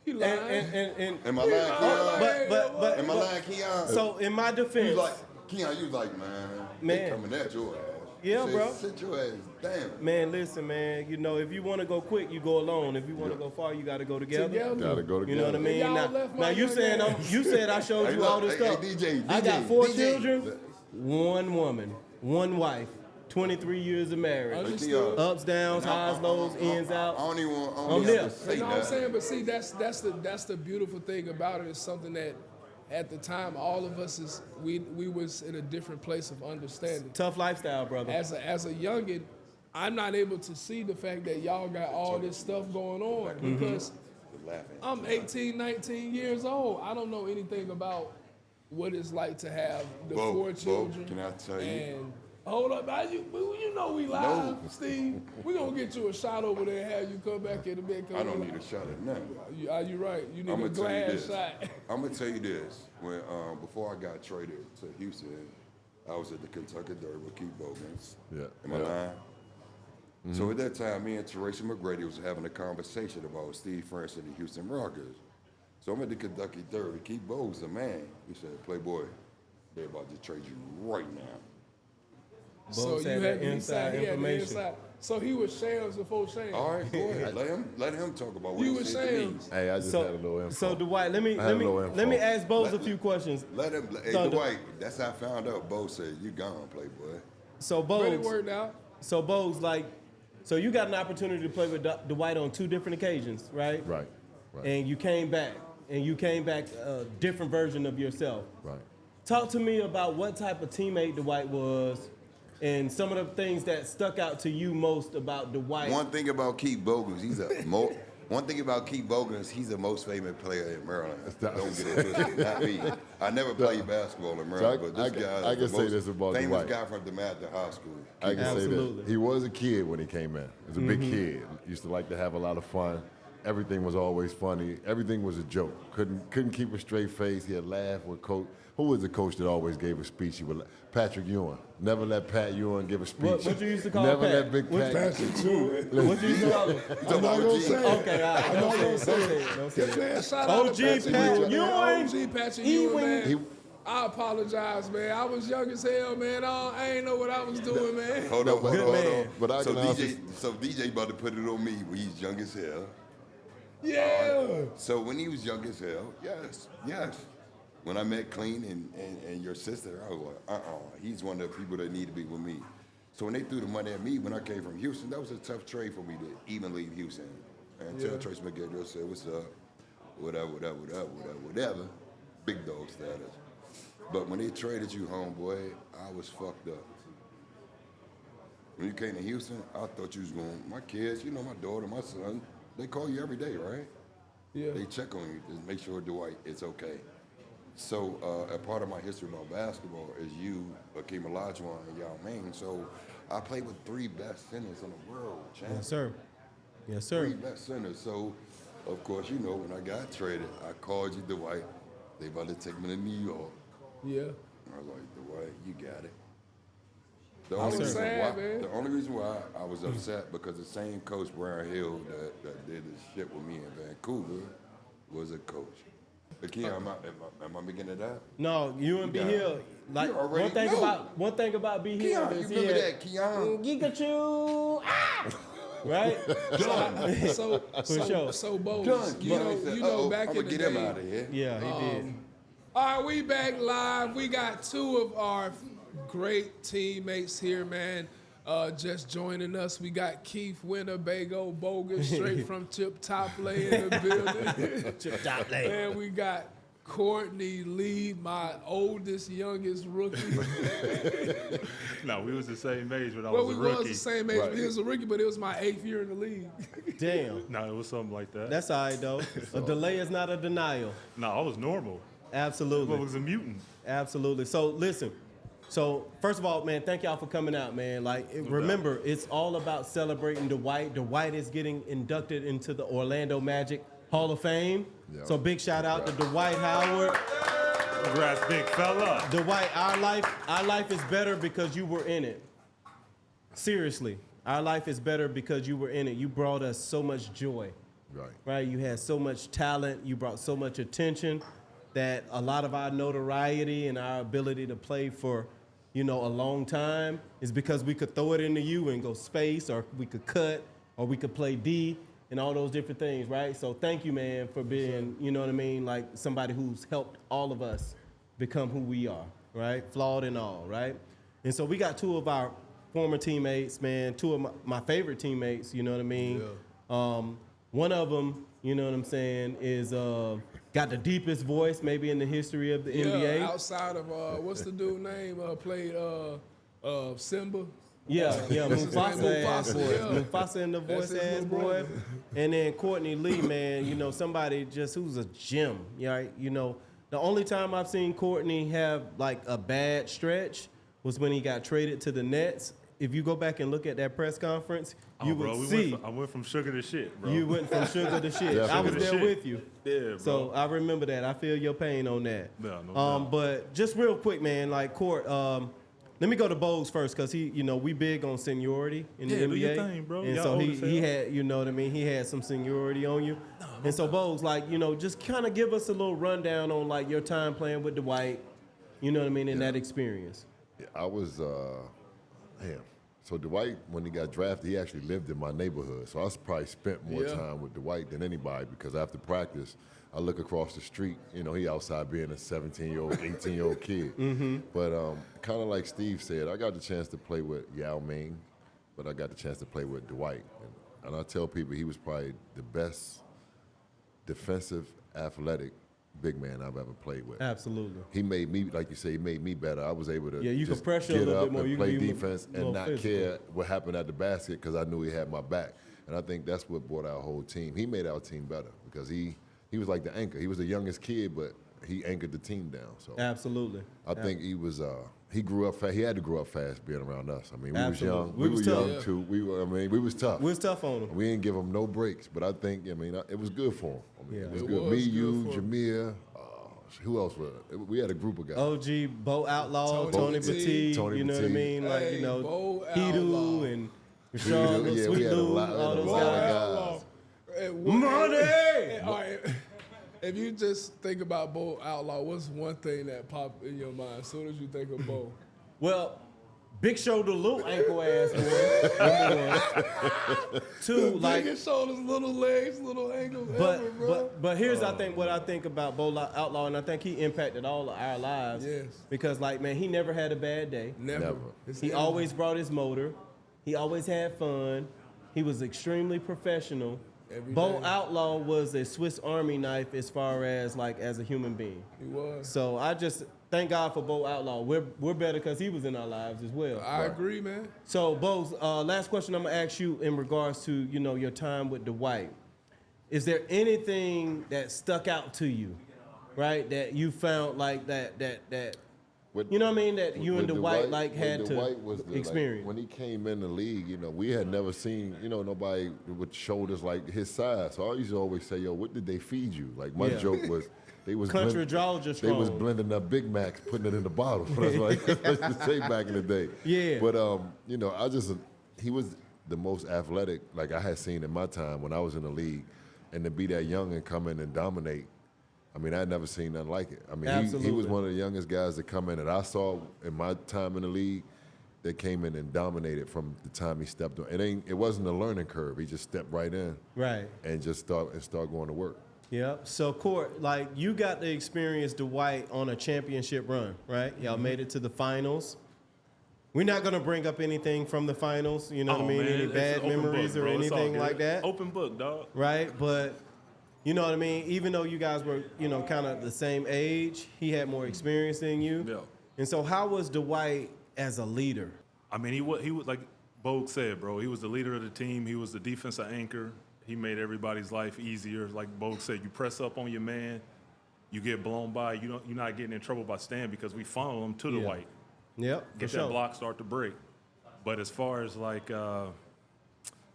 He lying. And Am I lying, Keyon? but Am I lying, Keyon? so in my You defense, was like, Keyon, you was like, man, Man. they coming at your ass. Yeah, You said, bro. Sit your ass down. man, listen, man. You know, if you want to go quick, you go alone. If you want to go far, you got to go together. Gotta go together. You know what I mean? Y'all Now, left now my you young saying ass. you said I showed Hey, you look, all this hey, stuff. DJ, I got 4 DJ. children, 1 woman, 1 wife, 23 years of marriage. Understood. Ups, downs, highs, lows, ins, I out. don't even want I'm to there. say You know what I'm that. saying? But see, that's the beautiful thing about it. Is something that at the time all of us we was in a different place of understanding. Tough lifestyle, brother. As a youngin, I'm not able to see the fact that y'all got all this stuff going on because I'm 18, 19 years old. I don't know anything about what it's like to have the Bo, 4 Bo, children. can I tell you? And hold up, you know we live, Steve. We gonna get you a shot over there and have you come back in the bed. I don't need a shot at nothing. You right. You need I'm a gonna tell you glass this. shot. I'm gonna tell you this. When before I got traded to Houston, I was at the Kentucky Derby with Keith Bogans. Yeah. Am I Yeah. lying? So at that time, me and Teresa McGrady was having a conversation about Steve Francis and the Houston Rockets. So I'm at the Kentucky Derby. Keith Bogans, the man, he said, "Playboy, they're about to trade you right now." So Both you had had that the inside he had the information. inside. So he was Shams before Shams. All right, go ahead. Let him talk about what You he was said to me. saying- Hey, I just had a little info. So Dwight, let me I had a little info. ask Bose a few questions. Let him. Hey, So Dwight, that's how I found out. Bo said, "You gone, Playboy." So But it Bose, worked out. so you got an opportunity to play with Dwight on 2 different occasions, right? Right. Right. And you came back a different version of yourself. Right. Talk to me about what type of teammate Dwight was, and some of the things that stuck out to you most about Dwight. One thing about Keith Bogans, he's the most famous player in Maryland. Don't get it twisted. Not me. I never played basketball in Maryland, So but this guy I is can the say most this about famous Dwight. guy from DeMatha High School. I can say Absolutely. this. He was a kid when he came in. He was a big kid. Used to like to have a lot of fun. Everything was always funny. Everything was a joke. Couldn't keep a straight face. He had laugh with coach. Who was the coach that always gave a speech? He would Patrick Ewing. Never let Pat Ewing give a speech. What you used to call Never Pat? let Big What- Pat. What you used to call him? I'm not gonna say Okay, all right. Don't say it. Don't say it. Man, shout out OG to Patrick Pat Ewing, man. Ewing. OG Patrick Ewing. Ewing, man. He- I apologize, man. I was young as hell, man. I ain't know what I was doing, man. Hold on. man. But I So can also- DJ about to put it on me when he's young as hell. Yeah. So when he was young as hell, yes. When I met Clean and your sister, I was like, he's one of the people that need to be with me. So when they threw the money at me when I came from Houston, that was a tough trade for me to even leave Houston. Until Trace McGill said, "What's up? Whatever. Big dog status." But when they traded you, homeboy, I was fucked up. When you came to Houston, I thought you was going, my kids, you know, my daughter, my son, they call you every day, right? Yeah. They check on you to make sure Dwight is okay. So a part of my history about basketball is you, Akeem Olajuwon, and Yao Ming. So I played with 3 best centers in the world, champ. Yes, sir. Yes, 3 sir. best centers. So, of course, you know, when I got traded, I called you, Dwight. They about to take me to New York. Yeah. I was like, Dwight, you got it. was sad, man. The only reason why I was upset because the same coach, Brian Hill, that did this shit with me in Vancouver, was a coach. Again, am I making it up? No, you and B Yeah. Hill. Like You already one thing about B Hill Keyon, you is remember that, Keyon? Pikachu. Right? So sure. so Bo, Done. you know, Keyon said, you know, "Uh-oh, back I'ma in the get day, him out of here. Yeah, he did. All right, we back live. We got two of our great teammates here, man. Just joining us, we got Keith Winnebago Bogans, straight from Chip Topley in the building. Chip Topley. And we got Courtney Lee, my oldest, youngest rookie. No, we was the same age when I Well, was we a rookie. was the same age when he was a rookie, but it was my 8th year in the league. Damn. No, it was something like that. That's all right, though. A delay is not a denial. No, I was normal. Absolutely. I was a mutant. Absolutely. So listen. So first of all, man, thank y'all for coming out, man. Like, remember, it's all about celebrating Dwight. Dwight is getting inducted into the Orlando Magic Hall of Fame. Yep. So big shout out to Dwight Howard. Congrats, big fella. Dwight, our life is better because you were in it. Seriously, our life is better because you were in it. You brought us so much joy. Right? You had so much talent. You brought so much attention that a lot of our notoriety and our ability to play for, a long time is because we could throw it into you and go space, or we could cut, or we could play D, and all those different things, right? So thank you, man, for being, like somebody who's helped all of us become who we are, right? Flawed and all, right? And so we got two of our former teammates, man, two of my favorite teammates, you know what I mean? Yeah. One of them, you know what I'm saying, is got the deepest voice maybe in the history of the NBA. Outside of, what's the dude name, played Simba? Mufasa ass boy. Yeah. Mufasa in the voice That's his ass little boy. brother. And then Courtney Lee, man, somebody just who's a gem, right? The only time I've seen Courtney have like a bad stretch was when he got traded to the Nets. If you go back and look at that press conference, you would see. I went from sugar to shit, bro. You went from sugar to shit. I was there with you. Yeah, bro. So I remember that. I feel your pain on that. No doubt. But just real quick, man, like Court, let me go to Bogues first, because he, we big on seniority in the NBA. Do your thing, bro. And Y'all so old as he hell. had, he had some seniority on you. And so Bogues, like, just kind of give us a little rundown on like your time playing with Dwight, in that experience. Yeah, I was, So Dwight, when he got drafted, he actually lived in my neighborhood. So I probably spent more time with Dwight than anybody, because after practice, I look across the street. He outside being a 17-year-old, 18-year-old kid. Mm-hmm. But kind of like Steve said, I got the chance to play with Yao Ming, but I got the chance to play with Dwight. And I tell people he was probably the best defensive, athletic big man I've ever played with. Absolutely. He made me, like you say, he made me better. I was able to you just could pressure get a little up bit more. and You play can be defense and not physical. care what happened at the basket, because I knew he had my back. And I think that's what brought our whole team. He made our team better because he was like the anchor. He was the youngest kid, but he anchored the team down. So Absolutely. I think he was. He grew up fast. He had to grow up fast being around us. I mean, we Absolutely. was young. We was tough. young too. We was tough. We was tough on him. We didn't give him no breaks, but I think, it was good for him. It was It good. was Me, good you, for him. Jameer. Who else was it? We had a group of guys. OG, Bo Outlaw, Tony Tony Petit. Petit, Tony you know what I Petit. mean? Like, Hey, Bo Outlaw. Hidu and Rashawn, Yeah, Sweet we had a Lou, lot all those of guys. guys. Money! All right. If you just think about Bo Outlaw, what's one thing that popped in your mind as soon as you think of Bo? Well, Big Shoulder Lou ankle ass boy. Number one. Two, like, Biggest shoulders, little legs, little ankles, ever, bro. but here's what I think about Bo Outlaw, and I think he impacted all of our lives. Yes. Because like, man, he never had a bad day. Never. He always brought his motor. He always had fun. He was extremely professional. Every Bo day. Outlaw was a Swiss Army knife as far as like as a human being. He was. So I just thank God for Bo Outlaw. We're better because he was in our lives as well. I agree, man. So Bo's last question I'm gonna ask you in regards to your time with Dwight. Is there anything that stuck out to you, right? That you found like that you know what I mean? That you and Dwight like had to experience. When he came in the league, we had never seen, nobody with shoulders like his size. So I used to always say, yo, what did they feed you? Like my joke was, they was Country Georgia They was strong. blending up Big Macs, putting it in the bottle. That's what I used to say back in the day. Yeah. But he was the most athletic like I had seen in my time when I was in the league, and to be that young and come in and dominate. I mean, I'd never seen nothing like it. I mean, he was one of the youngest guys that come in that I saw in my time in the league that came in and dominated from the time he stepped on. It wasn't a learning curve. He just stepped right in, Right. and just start going to work. Yep. So, Court, like, you got to experience Dwight on a championship run, right? Y'all made it to the finals. We're not going to bring up anything from the finals, you know what I mean? Man, Any it's bad an open memories book, or bro. It's all anything good. like that, Open book, dog. right? But, you know what I mean? Even though you guys were, you know, kind of the same age, he had more experience than you. Yeah. And so how was Dwight as a leader? I mean, he was like Bogue said, bro. He was the leader of the team. He was the defensive anchor. He made everybody's life easier. Like Bogue said, you press up on your man, you get blown by. You're not getting in trouble by Stan because we funnel him to the Yeah. white. Yep. Get for that sure. block, start to break. But as far as like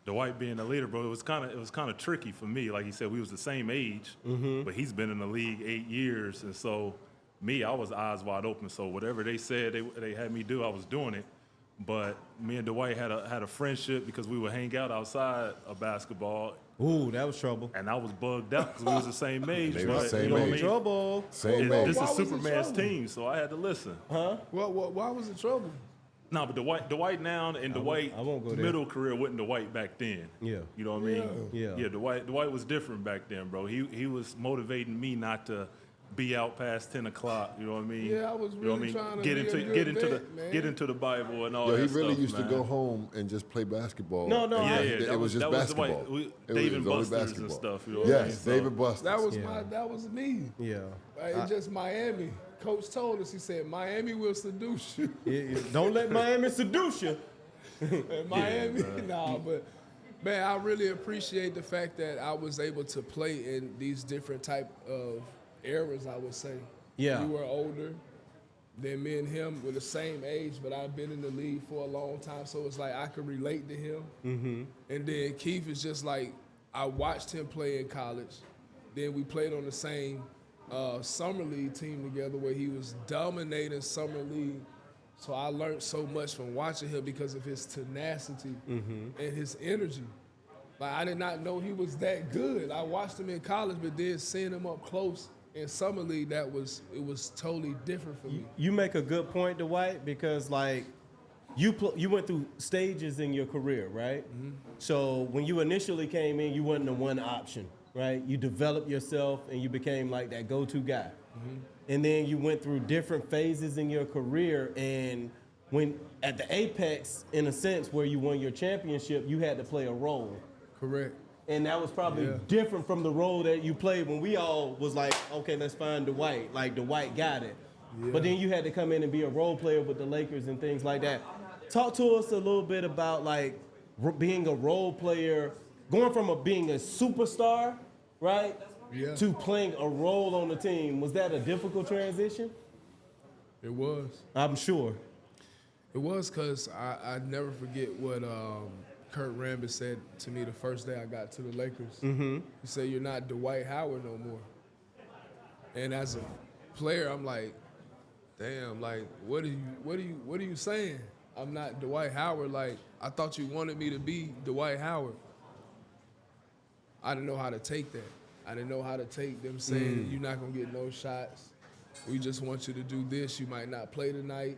Dwight being the leader, bro, it was kind of tricky for me. Like he said, we was the same age, but he's been in the league 8 years, and so me, I was eyes wide open. So whatever they said they had me do, I was doing it. But me and Dwight had a friendship because we would hang out outside of basketball, Ooh, that was trouble. and I was bugged out because we was the same age. They was but, the same you know what I age. mean? Trouble. Same This age. is Why was it Superman's trouble? team, so I had to listen. Why was it trouble? No, but Dwight now and Dwight I won't go there. middle career wasn't Dwight back then. Yeah. You know what I mean? Yeah. Yeah, Dwight was different back then, bro. He was motivating me not to be out past 10 o'clock. You know what I mean? Yeah, I was You know what really trying to get be into a get good into vet, man. get into the Bible and all Yo, that he stuff. really used to man. go home and just play basketball. No, no, Yeah, I- yeah. It was just that basketball. Was Dwight. It Dave was and only Buster's and basketball. stuff. You know what I mean? Yes, So- David Buster. That was me. Yeah. It's just Miami. Coach told us, he said, Miami will seduce you. Don't let Miami seduce you. And Miami, nah, but man, I really appreciate the fact that I was able to play in these different type of eras, I would say. Yeah. You were older than me and him were the same age, but I've been in the league for a long time, so it's like I could relate to him. Mm-hmm. And then Keith is just like, I watched him play in college. Then we played on the same summer league team together where he was dominating summer league. So I learned so much from watching him because of his tenacity and his energy. Like I did not know he was that good. I watched him in college, but then seeing him up close in summer league, it was totally different for me. You make a good point, Dwight, because like you went through stages in your career, right? So when you initially came in, you wasn't the one option, right? You developed yourself and you became like that go-to guy. And then you went through different phases in your career, and when at the apex, in a sense, where you won your championship, you had to play a role. Correct. And that was probably Yeah. different from the role that you played when we all was like, okay, let's find Dwight. Like, Dwight got it. But then you had to come in and be a role player with the Lakers and things like that. Talk to us a little bit about, like, being a role player, going from being a superstar, right, Yeah. to playing a role on the team. Was that a difficult transition? It was. I'm sure. It was because I never forget what Kurt Rambis said to me the first day I got to the Lakers. He said, "You're not Dwight Howard no more." And as a player, I'm like, "Damn! Like, what are you saying? I'm not Dwight Howard. Like, I thought you wanted me to be Dwight Howard." I didn't know how to take that. I didn't know how to take them saying, "You're not gonna get no shots. We just want you to do this. You might not play tonight."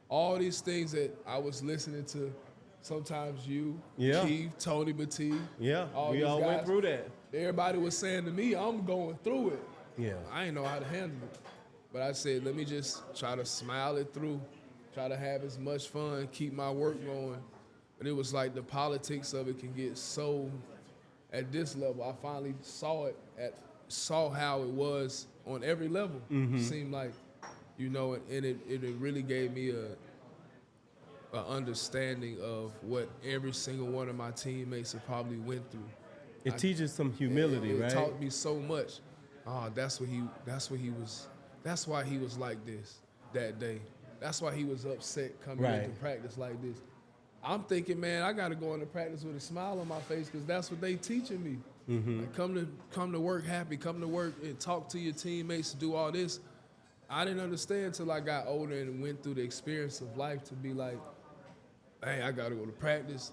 All these things that I was listening to, sometimes you, Yeah. Keith, Tony Battie. Yeah, we these all went guys, through that. Everybody was saying to me, I'm going through it. Yeah. I didn't know how to handle it. But I said, let me just try to smile it through, try to have as much fun, keep my work going. But it was like the politics of it can get so, at this level, I finally saw how it was on every level. Seemed like, you know, and it really gave me a understanding of what every single one of my teammates have probably went through. It teaches some humility, It right? taught me so much. That's why he was like this that day. That's why he was upset coming Right. into practice like this. I'm thinking, man, I got to go into practice with a smile on my face because that's what they teaching me. Like, come to work happy, come to work and talk to your teammates, do all this. I didn't understand until I got older and went through the experience of life to be like, hey, I got to go to practice.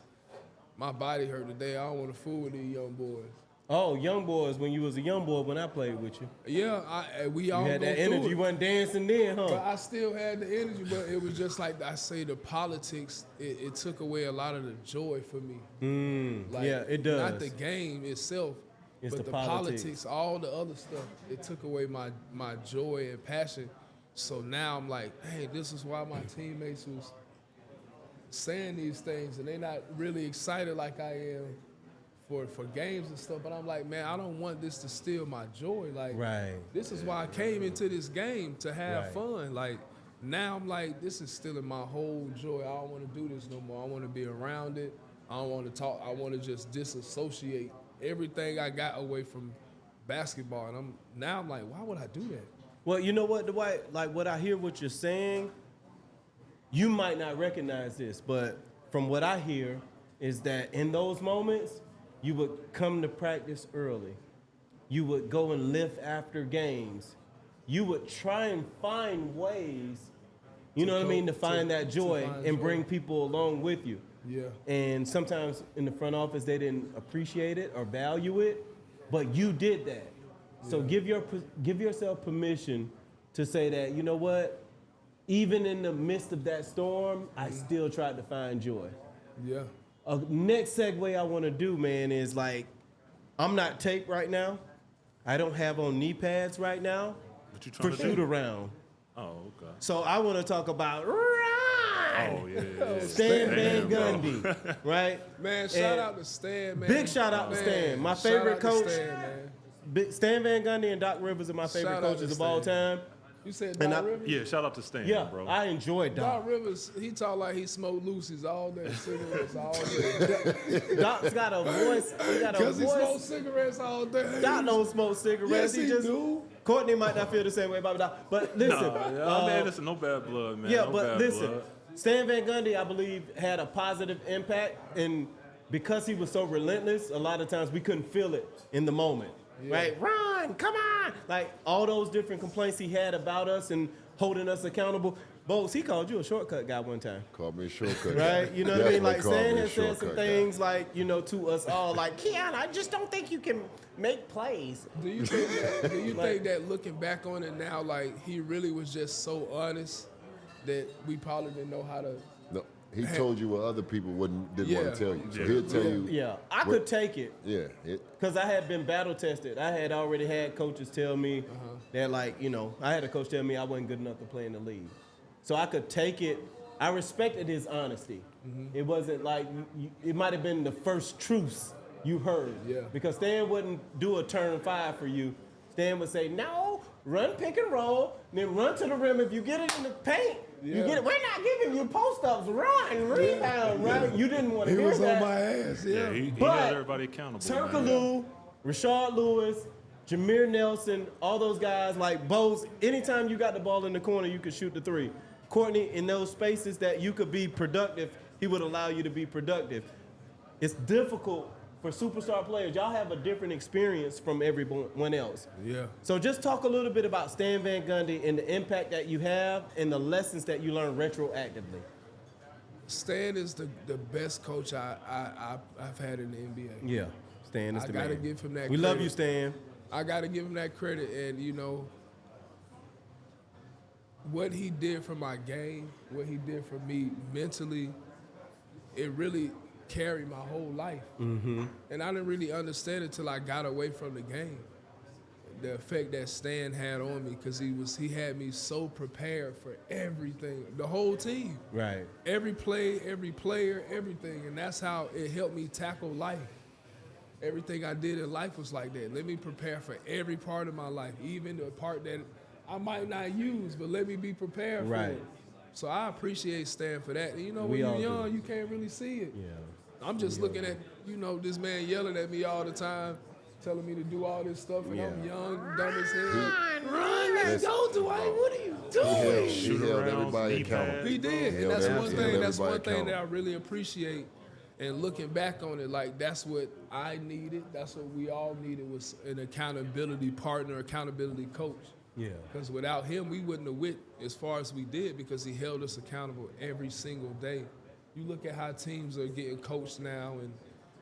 My body hurt today. I don't want to fool with these young boys. Oh, young boys, when you was a young boy when I played with you. Yeah, we You all had go that through energy. it. You wasn't dancing then, huh? But I still had the energy, but it was just like I say, the politics, it took away a lot of the joy for me. Yeah, it does. Not the game itself, It's but the the politics. politics, all the other stuff, it took away my joy and passion. So now I'm like, hey, this is why my teammates was saying these things, and they're not really excited like I am for games and stuff. But I'm like, man, I don't want this to steal my joy. Like, this is why I came into this game, to have fun. Like, now I'm like, this is stealing my whole joy. I don't want to do this no more. I want to be around it. I don't want to talk. I want to just disassociate everything I got away from basketball. And I'm like, why would I do that? Well, you know what, Dwight? Like, what I hear what you're saying, you might not recognize this, but from what I hear is that in those moments, you would come to practice early. You would go and lift after games. You would try and find ways, you know what I mean, to find that joy and bring people along with you. Yeah. And sometimes in the front office, they didn't appreciate it or value it, but you did that. So give yourself permission to say that, you know what, even in the midst of that storm, I still tried to find joy. Yeah. Next segue I want to do, man, is like, I'm not taped right now. I don't have on knee pads right now for shoot around. Oh, okay. So I want to talk about Stan Van Gundy, right? Man, shout out to Stan, man. Big shout out to Stan. My favorite coach. Stan Van Gundy and Doc Rivers are my favorite coaches of all time. You said Doc Rivers? Yeah, shout out to Stan, bro. I enjoy Doc. Doc Rivers, he talk like he smoked Lucy's all day, cigarettes all day. Doc's got a voice. Because he smoked cigarettes all day. Doc don't smoke cigarettes. Yes, he do. Courtney might not feel the same way about Doc. But listen. Man, listen, no bad blood, man. Yeah, no but bad listen. blood. Stan Van Gundy, I believe, had a positive impact. And because he was so relentless, a lot of times we couldn't feel it in the moment. Right? Run, come on. Like all those different complaints he had about us and holding us accountable. Bose, he called you a shortcut guy one time. Called me a shortcut right? guy. You know what I mean? Like Definitely Stan called me a has said some shortcut things like, you know, to us all, like, Keyon, I just don't think you can make plays. Do you think that looking back on it now, like he really was just so honest that we probably didn't know how to? No, he told you what other people didn't want to tell you. So he'll tell you. Yeah, I could take it. Yeah. Because I had been battle tested. I had already had coaches tell me that, like, you know, I had a coach tell me I wasn't good enough to play in the league. So I could take it. I respected his honesty. It wasn't like, it might have been the first truths you heard. Yeah. Because Stan wouldn't do a turn 5 for you. Stan would say, no, run pick and roll, then run to the rim. If you get it in the paint, you get it. We're not giving you post-ups, run, rebound, right? You didn't want to hear that. He was on my ass, Yeah, he got everybody accountable. Turkaloo, Rashard Lewis, Jameer Nelson, all those guys, like Bose, anytime you got the ball in the corner, you could shoot the 3. Courtney, in those spaces that you could be productive, he would allow you to be productive. It's difficult for superstar players. Y'all have a different experience from everyone else. Yeah. So just talk a little bit about Stan Van Gundy and the impact that you have and the lessons that you learn retroactively. Stan is the best coach I've had in the NBA. Yeah, Stan is the man. I got to give him that We credit. love you, Stan. I got to give him that credit. And, you know, what he did for my game, what he did for me mentally, it really carried my whole life. And I didn't really understand it till I got away from the game. The effect that Stan had on me, because he had me so prepared for everything, the whole team. Right. Every play, every player, everything. And that's how it helped me tackle life. Everything I did in life was like that. Let me prepare for every part of my life, even the part that I might not use, but let me be prepared for it. So I appreciate Stan for that. And you know, when you're young, you can't really see it. Yeah. I'm just looking at, you know, this man yelling at me all the time, telling me to do all this stuff, and I'm young, dumb as hell. Run, let's go, Dwight. What are you doing? He held everybody accountable. He did, and that's one thing. held That's one everybody thing that I really appreciate. And looking back on it, like that's what I needed. That's what we all needed, was an accountability partner, accountability coach. Yeah. Because without him, we wouldn't have went as far as we did, because he held us accountable every single day. You look at how teams are getting coached now and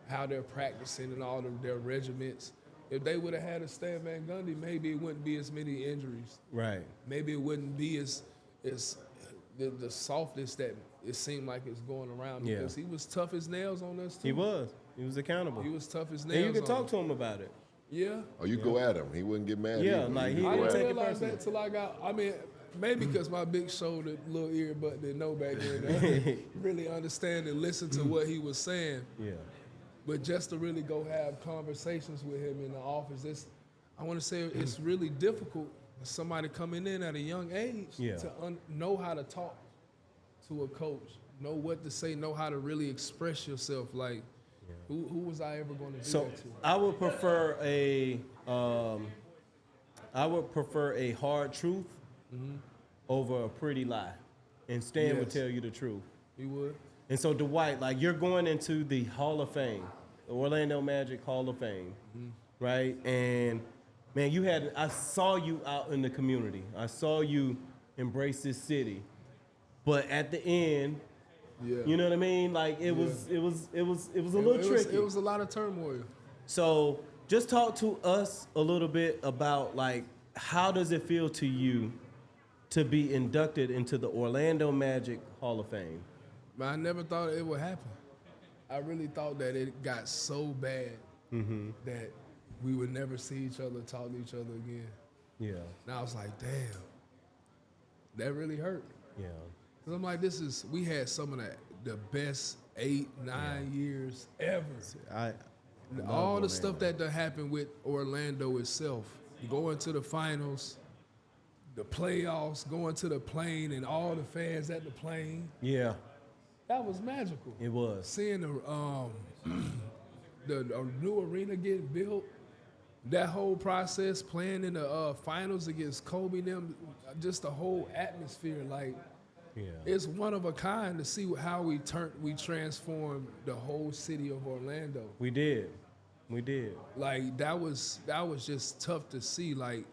how they're practicing and all of their regiments. If they would have had a Stan Van Gundy, maybe it wouldn't be as many injuries. Right. Maybe it wouldn't be as the softness that it seemed like it's going around, because he was tough as nails on us too. He was. He was accountable. He was tough as nails. And you can on talk us. to him about it. Yeah. Or you go at him. He wouldn't get mad. Yeah, either. like, You he I go would at didn't take him. it realize personally. that till I got. I mean, maybe because my big shouldered little earbud didn't know back then. Really understand and listen to what he was saying. Yeah. But just to really go have conversations with him in the office, I want to say it's really difficult for somebody coming in at a young age Yeah. to know how to talk to a coach, know what to say, know how to really express yourself. Like, who was I ever going to do So that to? I would prefer a hard truth over a pretty lie, and Stan would Yes. tell you the truth. You would? And so Dwight, like you're going into the Hall of Fame, the Orlando Magic Hall of Fame, right? And man, I saw you out in the community. I saw you embrace this city, but at the end, you know what I mean? Like it was a little tricky. It was a lot of turmoil. So just talk to us a little bit about like how does it feel to you to be inducted into the Orlando Magic Hall of Fame? But I never thought it would happen. I really thought that it got so bad that we would never see each other, talk to each other again. Yeah, And I was like, damn, that really hurt. yeah, Cause I'm like, we had some of the best 8-9 years ever. All the stuff that happened with Orlando itself, going to the finals, the playoffs, going to the plane, and all the fans at the plane. yeah. That was magical. It was. Seeing the new arena getting built, that whole process, playing in the finals against Kobe and them, just the whole atmosphere, like it's one of a kind to see how we transformed the whole city of Orlando. We did. Like that was just tough to see. Like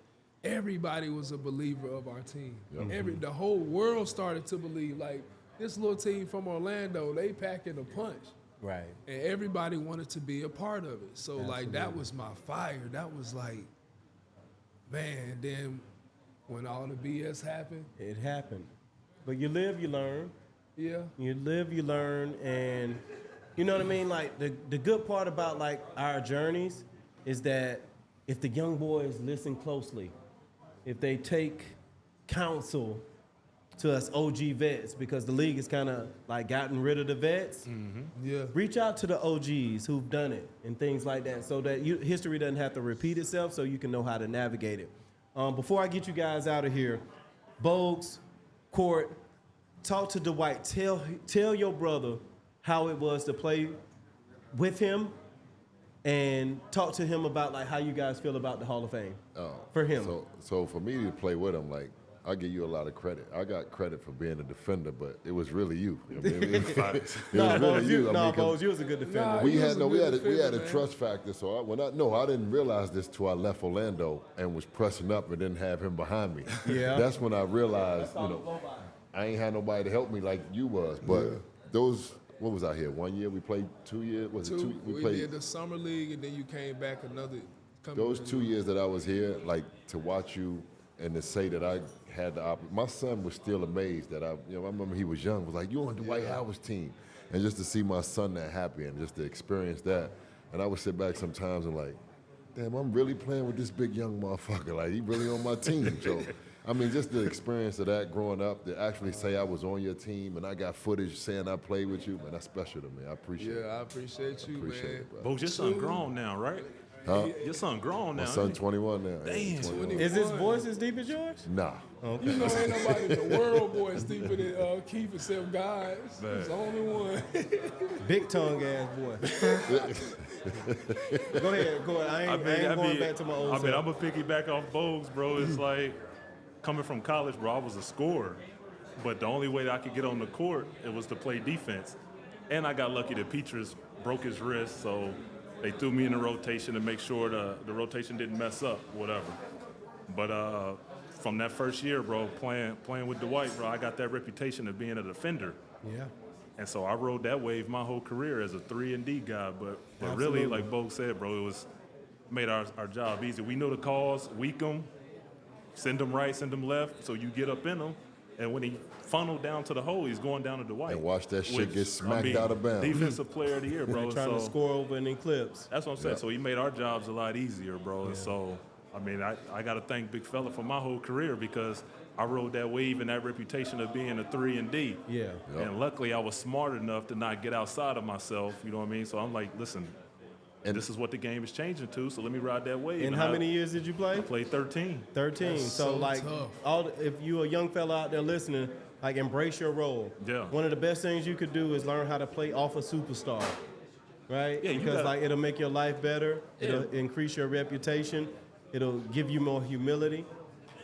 everybody was a believer of our team. The whole world started to believe. Like this little team from Orlando, they packing a punch. Right. And everybody wanted to be a part of it. So like that was my fire. That was like, man, then when all the BS happened. It happened. But you live, you learn. Yeah. You live, you learn, and you know what I mean? Like the good part about like our journeys is that if the young boys listen closely, if they take counsel to us OG vets, because the league has kind of like gotten rid of the vets. Yeah. Reach out to the OGs who've done it and things like that, so that history doesn't have to repeat itself, so you can know how to navigate it. Before I get you guys out of here, Bogues, Court, talk to Dwight. Tell your brother how it was to play with him, and talk to him about like how you guys feel about the Hall of Fame for him. So for me to play with him, like, I'll give you a lot of credit. I got credit for being a defender, but it was really you. I mean, it was really you. Bogues, you was a good defender. Nah, We he had was a good we had a defender, trust factor. So I didn't realize this till I left Orlando and was pressing up and didn't have him behind me. Yeah. That's when I realized, I ain't had nobody to help me like you was. But those, what was I here? 1 year? We played 2 years? Was it two? We played did the summer league, and then you came back another. those 2 years that I was here, like to watch you and to say that I had the opportunity. My son was still amazed that I remember he was young, was like, you on Dwight Howard's team. And just to see my son that happy and just to experience that. And I would sit back sometimes and like, damn, I'm really playing with this big young motherfucker. Like, he really on my team. So, I mean, just the experience of that growing up, to actually say I was on your team and I got footage saying I played with you, man, that's special to me. I appreciate it. Yeah, I appreciate you, Appreciate man. it, bro. Bogues, your son grown now, right? Huh? Your son grown now. My son 21 now. Damn. 21. Is his voice as deep as yours? Nah. You know, ain't nobody in the world, boy, is deeper than Keith except guys. He's the only one. Big tongue ass boy. Go ahead. I ain't going back to my old I'm self. gonna piggyback off Bogues, bro. It's like coming from college, bro. I was a scorer, but the only way that I could get on the court it was to play defense, and I got lucky that Petrus broke his wrist, so they threw me in the rotation to make sure the rotation didn't mess up, whatever. But from that first year, bro, playing with Dwight, bro, I got that reputation of being a defender. Yeah. And so I rode that wave my whole career as a 3-and-D guy. But really, like Bogue said, bro, it made our job easy. We know the calls, weak them, send them right, send them left, so you get up in them, And when he funneled down to the hole, he's going down to Dwight. And watch that shit get smacked out of bounds. Defensive player of the year, bro. Trying to score over an eclipse. That's what I'm saying. So he made our jobs a lot easier, bro. And so, I mean, I got to thank Big Fella for my whole career because I rode that wave and that reputation of being a 3 and D. Yeah. And luckily, I was smart enough to not get outside of myself. You know what I mean? So I'm like, listen, and this is what the game is changing to. So let me ride that wave. And how many years did you play? I played 13. 13. So like, if you a young fella out there listening, like embrace your role. Yeah. One of the best things you could do is learn how to play off a superstar, right? Yeah, because like it'll make your life better. It'll increase your reputation. It'll give you more humility.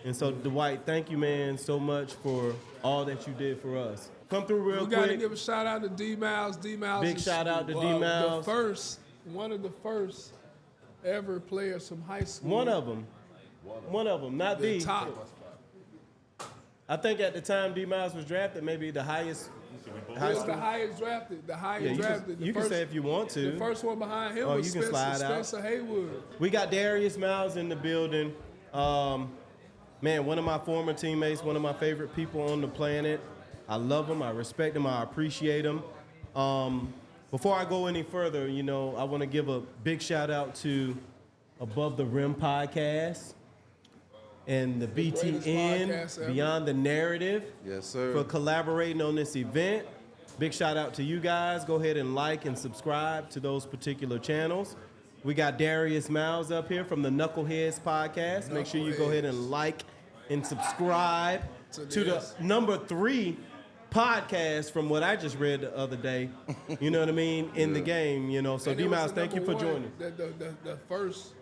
And so Dwight, thank you, man, so much for all that you did for us. Come through real quick. We got to give a shout out to D Miles. D Miles. Big shout out to D Miles. One of the first ever players from high school. One of them, not D. Top. I think at the time D Miles was drafted, maybe the highest. He was the highest drafted. You can say if you want to. The first one behind him was you can slide out. Spencer Haywood. We got Darius Miles in the building. Man, one of my former teammates, one of my favorite people on the planet. I love him. I respect him. I appreciate him. Before I go any further, you know, I want to give a big shout out to Above the Rim podcast and the BTN, Beyond the Narrative, yes, sir, for collaborating on this event. Big shout out to you guys. Go ahead and like and subscribe to those particular channels. We got Darius Miles up here from the Knuckleheads podcast. Make sure you go ahead and like and subscribe to the number 3 podcast from what I just read the other day. You know what I mean? In the game, you know. So D Miles, thank you for joining. The first,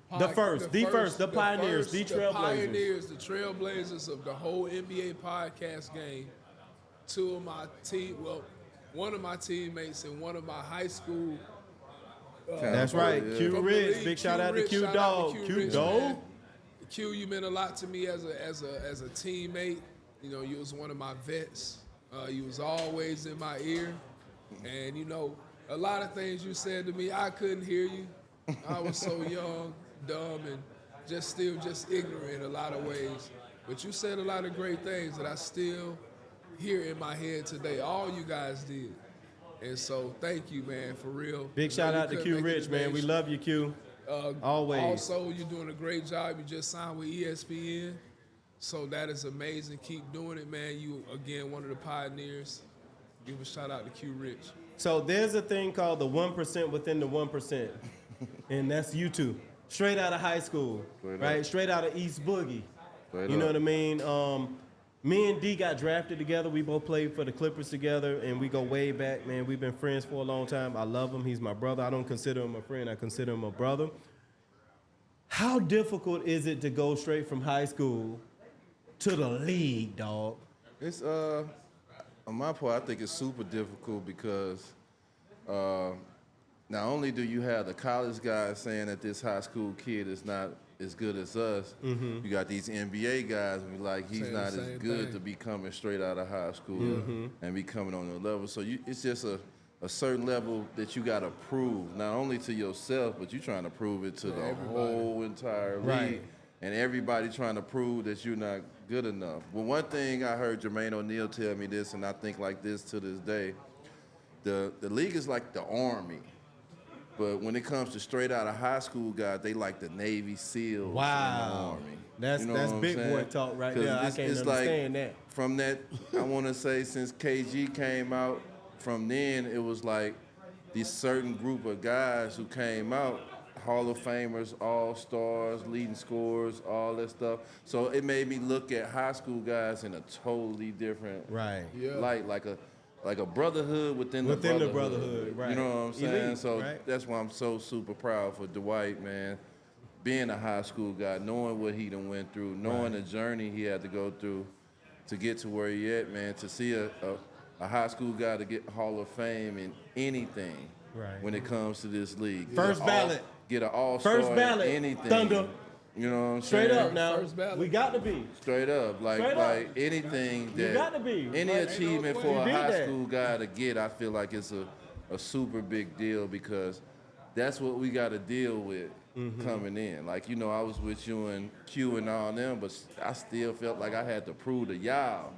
the pioneers, the trailblazers. The trailblazers of the whole NBA podcast game. One of my teammates and one of my high school. That's right, Q Rich. Big shout out to Q Dog. Q Dog. Q, you meant a lot to me as a teammate. You know, you was one of my vets. You was always in my ear, and you know, a lot of things you said to me, I couldn't hear you. I was so young, dumb, and just ignorant in a lot of ways. But you said a lot of great things that I still hear in my head today. All you guys did. And so thank you, man, for real. Big shout out to Q Rich, man. We love you, Q. Always. Also, you're doing a great job. You just signed with ESPN. So that is amazing. Keep doing it, man. You, again, one of the pioneers. Give a shout out to Q Rich. So there's a thing called the 1% within the 1%. And that's you two. Straight out of high school, right? Straight out of East Boogie. You know what I mean? Me and D got drafted together. We both played for the Clippers together, and we go way back, man. We've been friends for a long time. I love him. He's my brother. I don't consider him a friend. I consider him a brother. How difficult is it to go straight from high school to the league, dog? It's, on my part, I think it's super difficult because not only do you have the college guys saying that this high school kid is not as good as us, you got these NBA guys and be like, he's not as good to be coming straight out of high school and be coming on the level. So it's just a certain level that you got to prove, not only to yourself, but you're trying to prove it to the whole entire league. And everybody trying to prove that you're not good enough. Well, one thing I heard Jermaine O'Neal tell me this, and I think like this to this day, the league is like the Army. But when it comes to straight out of high school guys, they like the Navy SEALs and the Army. That's big boy talk right there. I can't understand that. From that, I want to say since KG came out, from then it was like this certain group of guys who came out, Hall of Famers, All-Stars, leading scorers, all that stuff. So it made me look at high school guys in a totally different light, like a brotherhood within the brotherhood. Right. You know what I'm saying? Elite, so that's why I'm so super proud for Dwight, man. Being a high school guy, knowing what he done went through, knowing the journey he had to go through to get to where he at, man. To see a high school guy to get Hall of Fame in anything when it comes to this league. First ballot. Get an all-star in anything. Thunder. You know what I'm Straight saying? up now. We got to be. Straight up. Like anything that, you got to be. Any achievement for a high school guy to get, I feel like it's a super big deal because that's what we got to deal with coming in. Like, you know, I was with you and Q and all them, but I still felt like I had to prove to y'all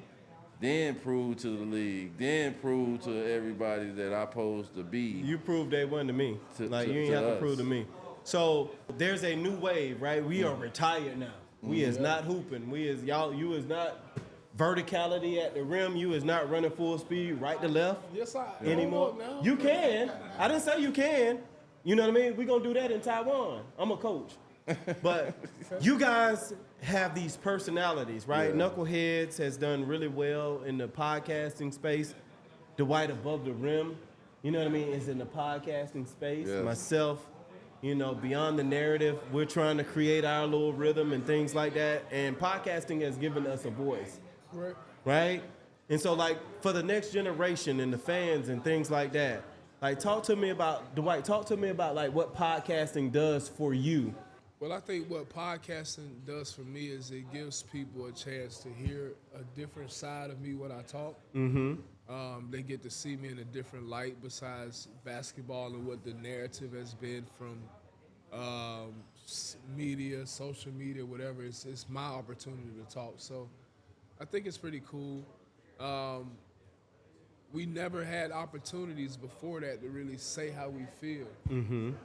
then prove to the league, then prove to everybody that I'm supposed to be. You proved they wasn't to me. You ain't to have to us. prove to me. So there's a new wave, right? We are retired now. We is not hooping. You is not verticality at the rim. You is not running full speed right to left Yes, I anymore. hold on now. You can. I didn't say you can. You know what I mean? We're going to do that in Taiwan. I'm a coach. But you guys have these personalities, right? Yeah. Knuckleheads has done really well in the podcasting space. Dwight Above the Rim, you know what I mean, is in the podcasting space. Yes. Myself, Beyond the Narrative, we're trying to create our little rhythm and things like that. And podcasting has given us a voice, right? And so, like, for the next generation and the fans and things like that, like, talk to me about like what podcasting does for you. Well, I think what podcasting does for me is it gives people a chance to hear a different side of me when I talk. They get to see me in a different light besides basketball and what the narrative has been from media, social media, whatever. It's my opportunity to talk. So I think it's pretty cool. We never had opportunities before that to really say how we feel.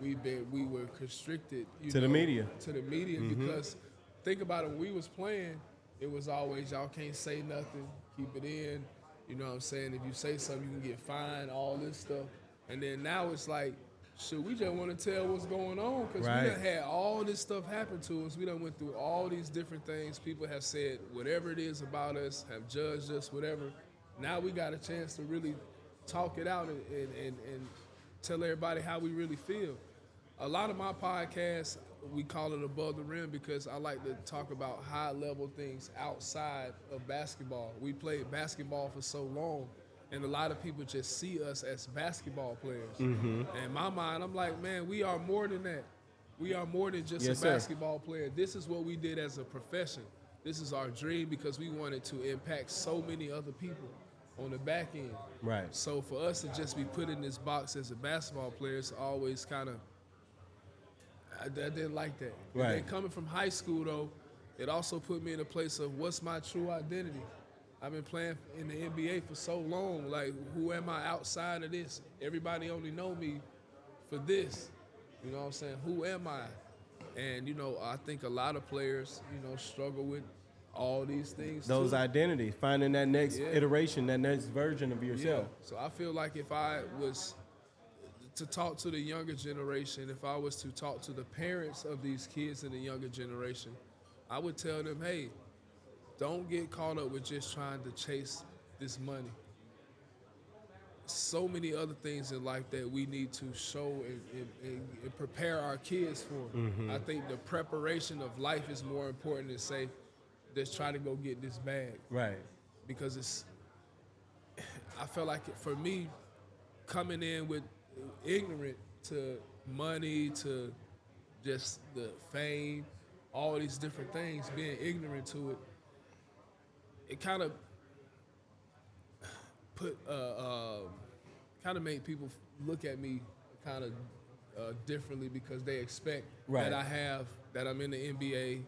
We were constricted To the media. To the media because think about it, when we was playing, it was always y'all can't say nothing, keep it in. You know what I'm saying? If you say something, you can get fined, all this stuff. And then now it's like, shoot, we just want to tell what's going on because we done had all this stuff happen to us. We done went through all these different things. People have said whatever it is about us, have judged us, whatever. Now we got a chance to really talk it out and tell everybody how we really feel. A lot of my podcasts, we call it Above the Rim because I like to talk about high-level things outside of basketball. We played basketball for so long, and a lot of people just see us as basketball players. And in my mind, I'm like, man, we are more than that. We are more than just a basketball player. This is what we did as a profession. This is our dream because we wanted to impact so many other people on the back end. Right. So for us to just be put in this box as a basketball player, it's always kind of, I didn't like that. Right. And then coming from high school, though, it also put me in a place of what's my true identity. I've been playing in the NBA for so long. Like, who am I outside of this? Everybody only know me for this. You know what I'm saying? Who am I? And, I think a lot of players, struggle with all these things. Those too. identities, finding that next iteration, that next version of yourself. Yeah. So I feel like if I was to talk to the younger generation, if I was to talk to the parents of these kids in the younger generation, I would tell them, hey, don't get caught up with just trying to chase this money. So many other things in life that we need to show and prepare our kids for. I think the preparation of life is more important than say, let's try to go get this bag. Right. Because I feel like for me, coming in with ignorant to money, to just the fame, all these different things, being ignorant to it, it kind of made people look at me kind of differently because they expect that I'm in the NBA,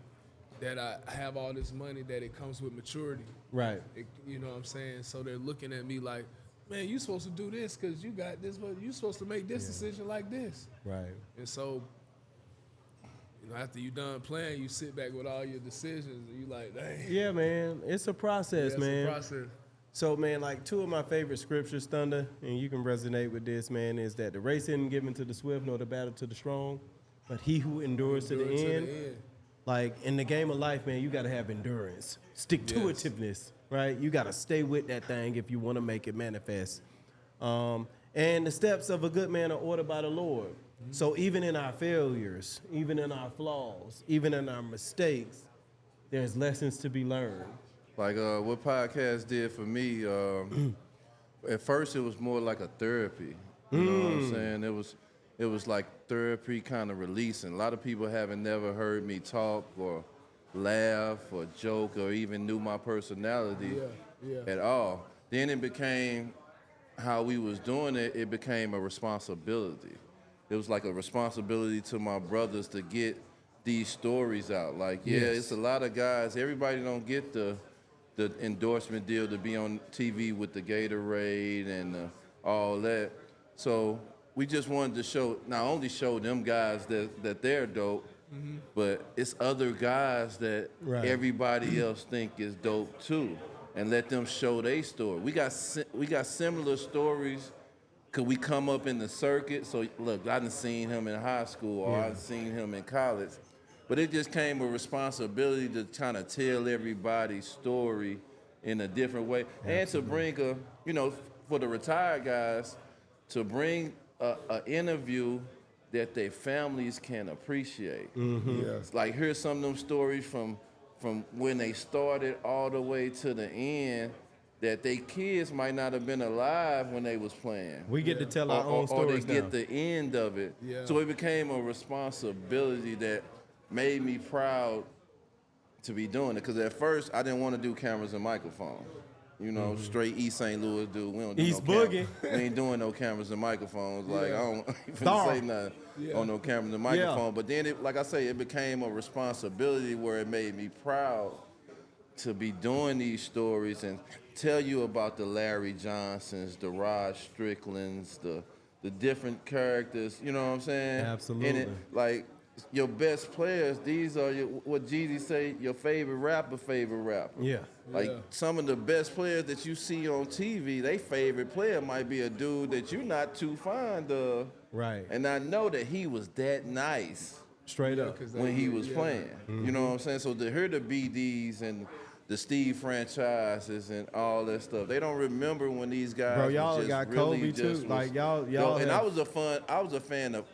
that I have all this money, that it comes with maturity. Right. You know what I'm saying? So they're looking at me like, man, you supposed to do this because you got this, but you supposed to make this decision like this. Right. And so, after you done playing, you sit back with all your decisions and you like, dang. Yeah, man. It's a process, man. It's a process. So, man, like two of my favorite scriptures, Thunder, and you can resonate with this, man, is that the race isn't given to the swift nor the battle to the strong, but he who endures to the end. Like, in the game of life, man, you got to have endurance, stick-to-itiveness, right? You got to stay with that thing if you want to make it manifest. And the steps of a good man are ordered by the Lord. So even in our failures, even in our flaws, even in our mistakes, there's lessons to be learned. Like what podcast did for me, at first it was more like a therapy. You know what I'm saying? It was like therapy kind of releasing. A lot of people haven't never heard me talk or laugh or joke or even knew my personality at all. Then it became, how we was doing it, it became a responsibility. It was like a responsibility to my brothers to get these stories out. Like, it's a lot of guys, everybody don't get the the endorsement deal to be on TV with the Gatorade and all that. So we just wanted to show, not only show them guys that they're dope, but it's other guys that everybody else think is dope too, and let them show their story. We got similar stories because we come up in the circuit. So look, I done seen him in high school or I done seen him in college, but it just came a responsibility to kind of tell everybody's story in a different way, and to bring for the retired guys, to bring an interview that their families can appreciate. Like, here's some of them stories from when they started all the way to the end that their kids might not have been alive when they was playing. We get to tell our own stories or they get the end of it. So it became a responsibility that made me proud to be doing it. Because at first, I didn't want to do cameras and microphones. Straight East St. Louis dude. We don't do East no Boogie. We ain't doing no cameras and microphones. Like, I don't even say nothing on no cameras and microphones. But then, like I say, it became a responsibility where it made me proud to be doing these stories and tell you about the Larry Johnsons, the Rod Stricklands, the different characters. You know what I'm saying? Absolutely. And like, your best players, these are what Jeezy say, your favorite rapper. Yeah. Like, some of the best players that you see on TV, their favorite player might be a dude that you're not too fond of. Right. And I know that he was that nice Straight up. when he was playing. You know what I'm saying? So to hear the BDs and the Steve franchises and all that stuff, they don't remember when these guys. Bro, y'all just got really Kobe too. just Like, y'all. And I was a fan of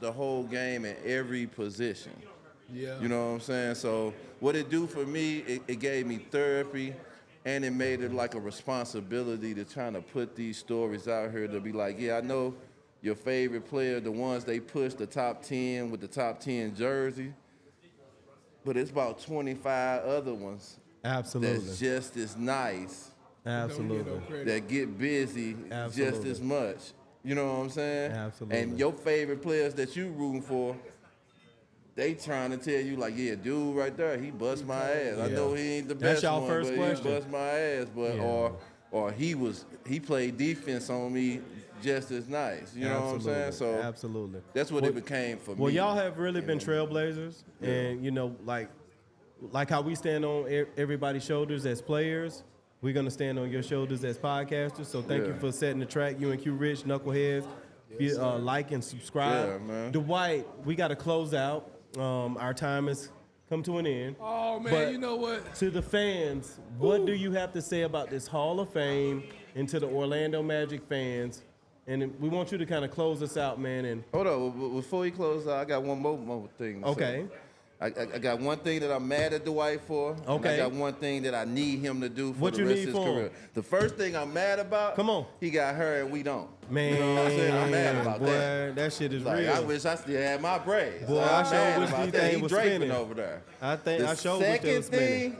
the whole game in every position. Yeah. You know what I'm saying? So what it do for me, it gave me therapy, and it made it like a responsibility to try to put these stories out here to be like, yeah, I know your favorite player, the ones they push the top 10 with the top 10 jersey, but it's about 25 other ones. Absolutely. That's just as nice. Absolutely. That get busy just as much. You know what I'm saying? Absolutely. And your favorite players that you rooting for, they trying to tell you like, yeah, dude right there, he bust my ass. I know he ain't the That's best y'all one, first but question. he bust my ass. But or he played defense on me just as nice. You know what I'm saying? So absolutely. That's what it became for me. Well, y'all have really been trailblazers, and like how we stand on everybody's shoulders as players, we're gonna stand on your shoulders as podcasters. So thank you for setting the track. You and Q Rich, Knuckleheads, like and subscribe. Yeah, man. Dwight, we got to close out. Our time has come to an end. Oh, man, But you know what? to the fans, what do you have to say about this Hall of Fame, and to the Orlando Magic fans? And we want you to kind of close us out, man. And hold on, before we close out, I got one more thing to say. I got one thing that I'm mad at Dwight for. Okay. And I got one thing that I need him to do for What the you rest need of his for him? career. The first thing I'm mad about, Come on. he got her and we don't. man, You know what I'm saying? I'm mad about boy, that. shit is Like, real. I wish I still had my braids. Boy, I'm I sure mad wish about these that. things He was draping spinning. over there. I think The I sure wish they second was spinning. thing,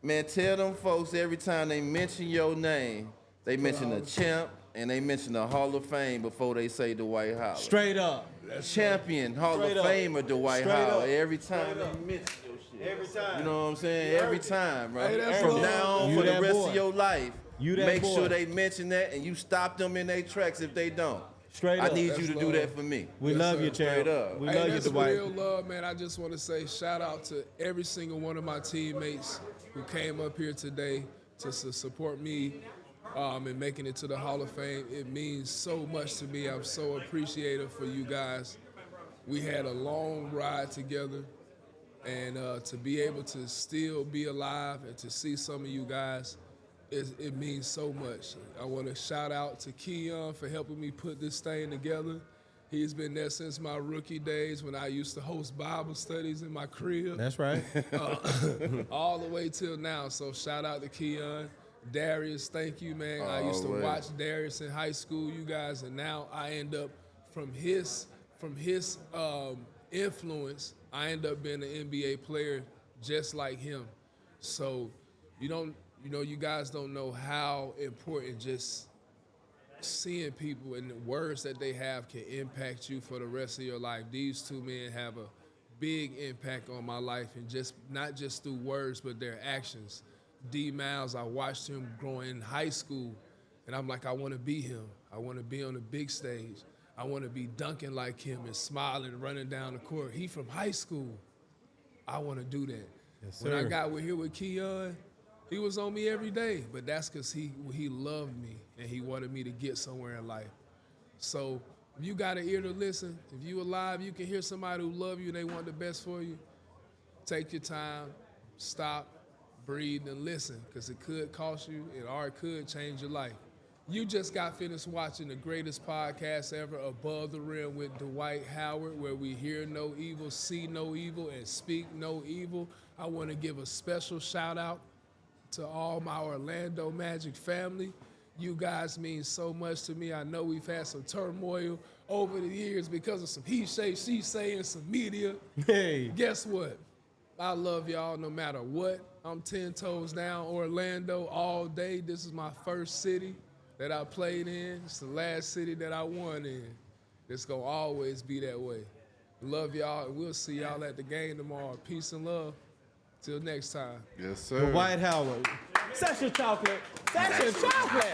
man, tell them folks every time they mention your name, they mention a champ and they mention the Hall of Fame before they say Dwight Howard. Straight up. Champion, Hall Straight of up. Famer Dwight Straight Howard. up. Every time Straight they up. mention your shit. Every time. You know what I'm saying? Every time, right? Hey, that's From love. now on, You for the that rest boy. of your life, You that make boy. sure they mention that and you stop them in their tracks if they don't. Straight I up. need That's you to do love. that for me. We Yes, love sir. you, champ. Straight up. We Hey, love you, that's Dwight. real love, man. I just want to say shout out to every single one of my teammates who came up here today to support me in making it to the Hall of Fame. It means so much to me. I'm so appreciative for you guys. We had a long ride together, and to be able to still be alive and to see some of you guys, it means so much. I want to shout out to Keyon for helping me put this thing together. He's been there since my rookie days when I used to host Bible studies in my crib. That's right. All the way till now. So shout out to Keyon. Darius, thank you, man. I used to Always. watch Darius in high school, you guys, and now I end up from his influence, I end up being an NBA player just like him. So you guys don't know how important just seeing people and the words that they have can impact you for the rest of your life. These two men have a big impact on my life, and just not just through words, but their actions. D Miles. I watched him growing in high school, and I'm like, I want to be him. I want to be on the big stage. I want to be dunking like him and smiling, running down the court. He from high school. I want to do that. Yes, when I sir. got here with Keyon, he was on me every day, but that's because he loved me and he wanted me to get somewhere in life. So if you got an ear to listen, if you alive, you can hear somebody who love you and they want the best for you, take your time, stop, breathe, and listen, because it could cost you or it could change your life. You just got finished watching the greatest podcast ever, Above the Rim with Dwight Howard, where we hear no evil, see no evil, and speak no evil. I want to give a special shout out to all my Orlando Magic family. You guys mean so much to me. I know we've had some turmoil over the years because of some he say, she say, and some media. Hey. Guess what? I love y'all no matter what. I'm 10 toes down Orlando all day. This is my first city that I played in. It's the last city that I won in. It's gonna always be that way. Love y'all, and we'll see y'all at the game tomorrow. Peace and love. Till next time. Yes, sir. Dwight Howard. Session chocolate. Session chocolate.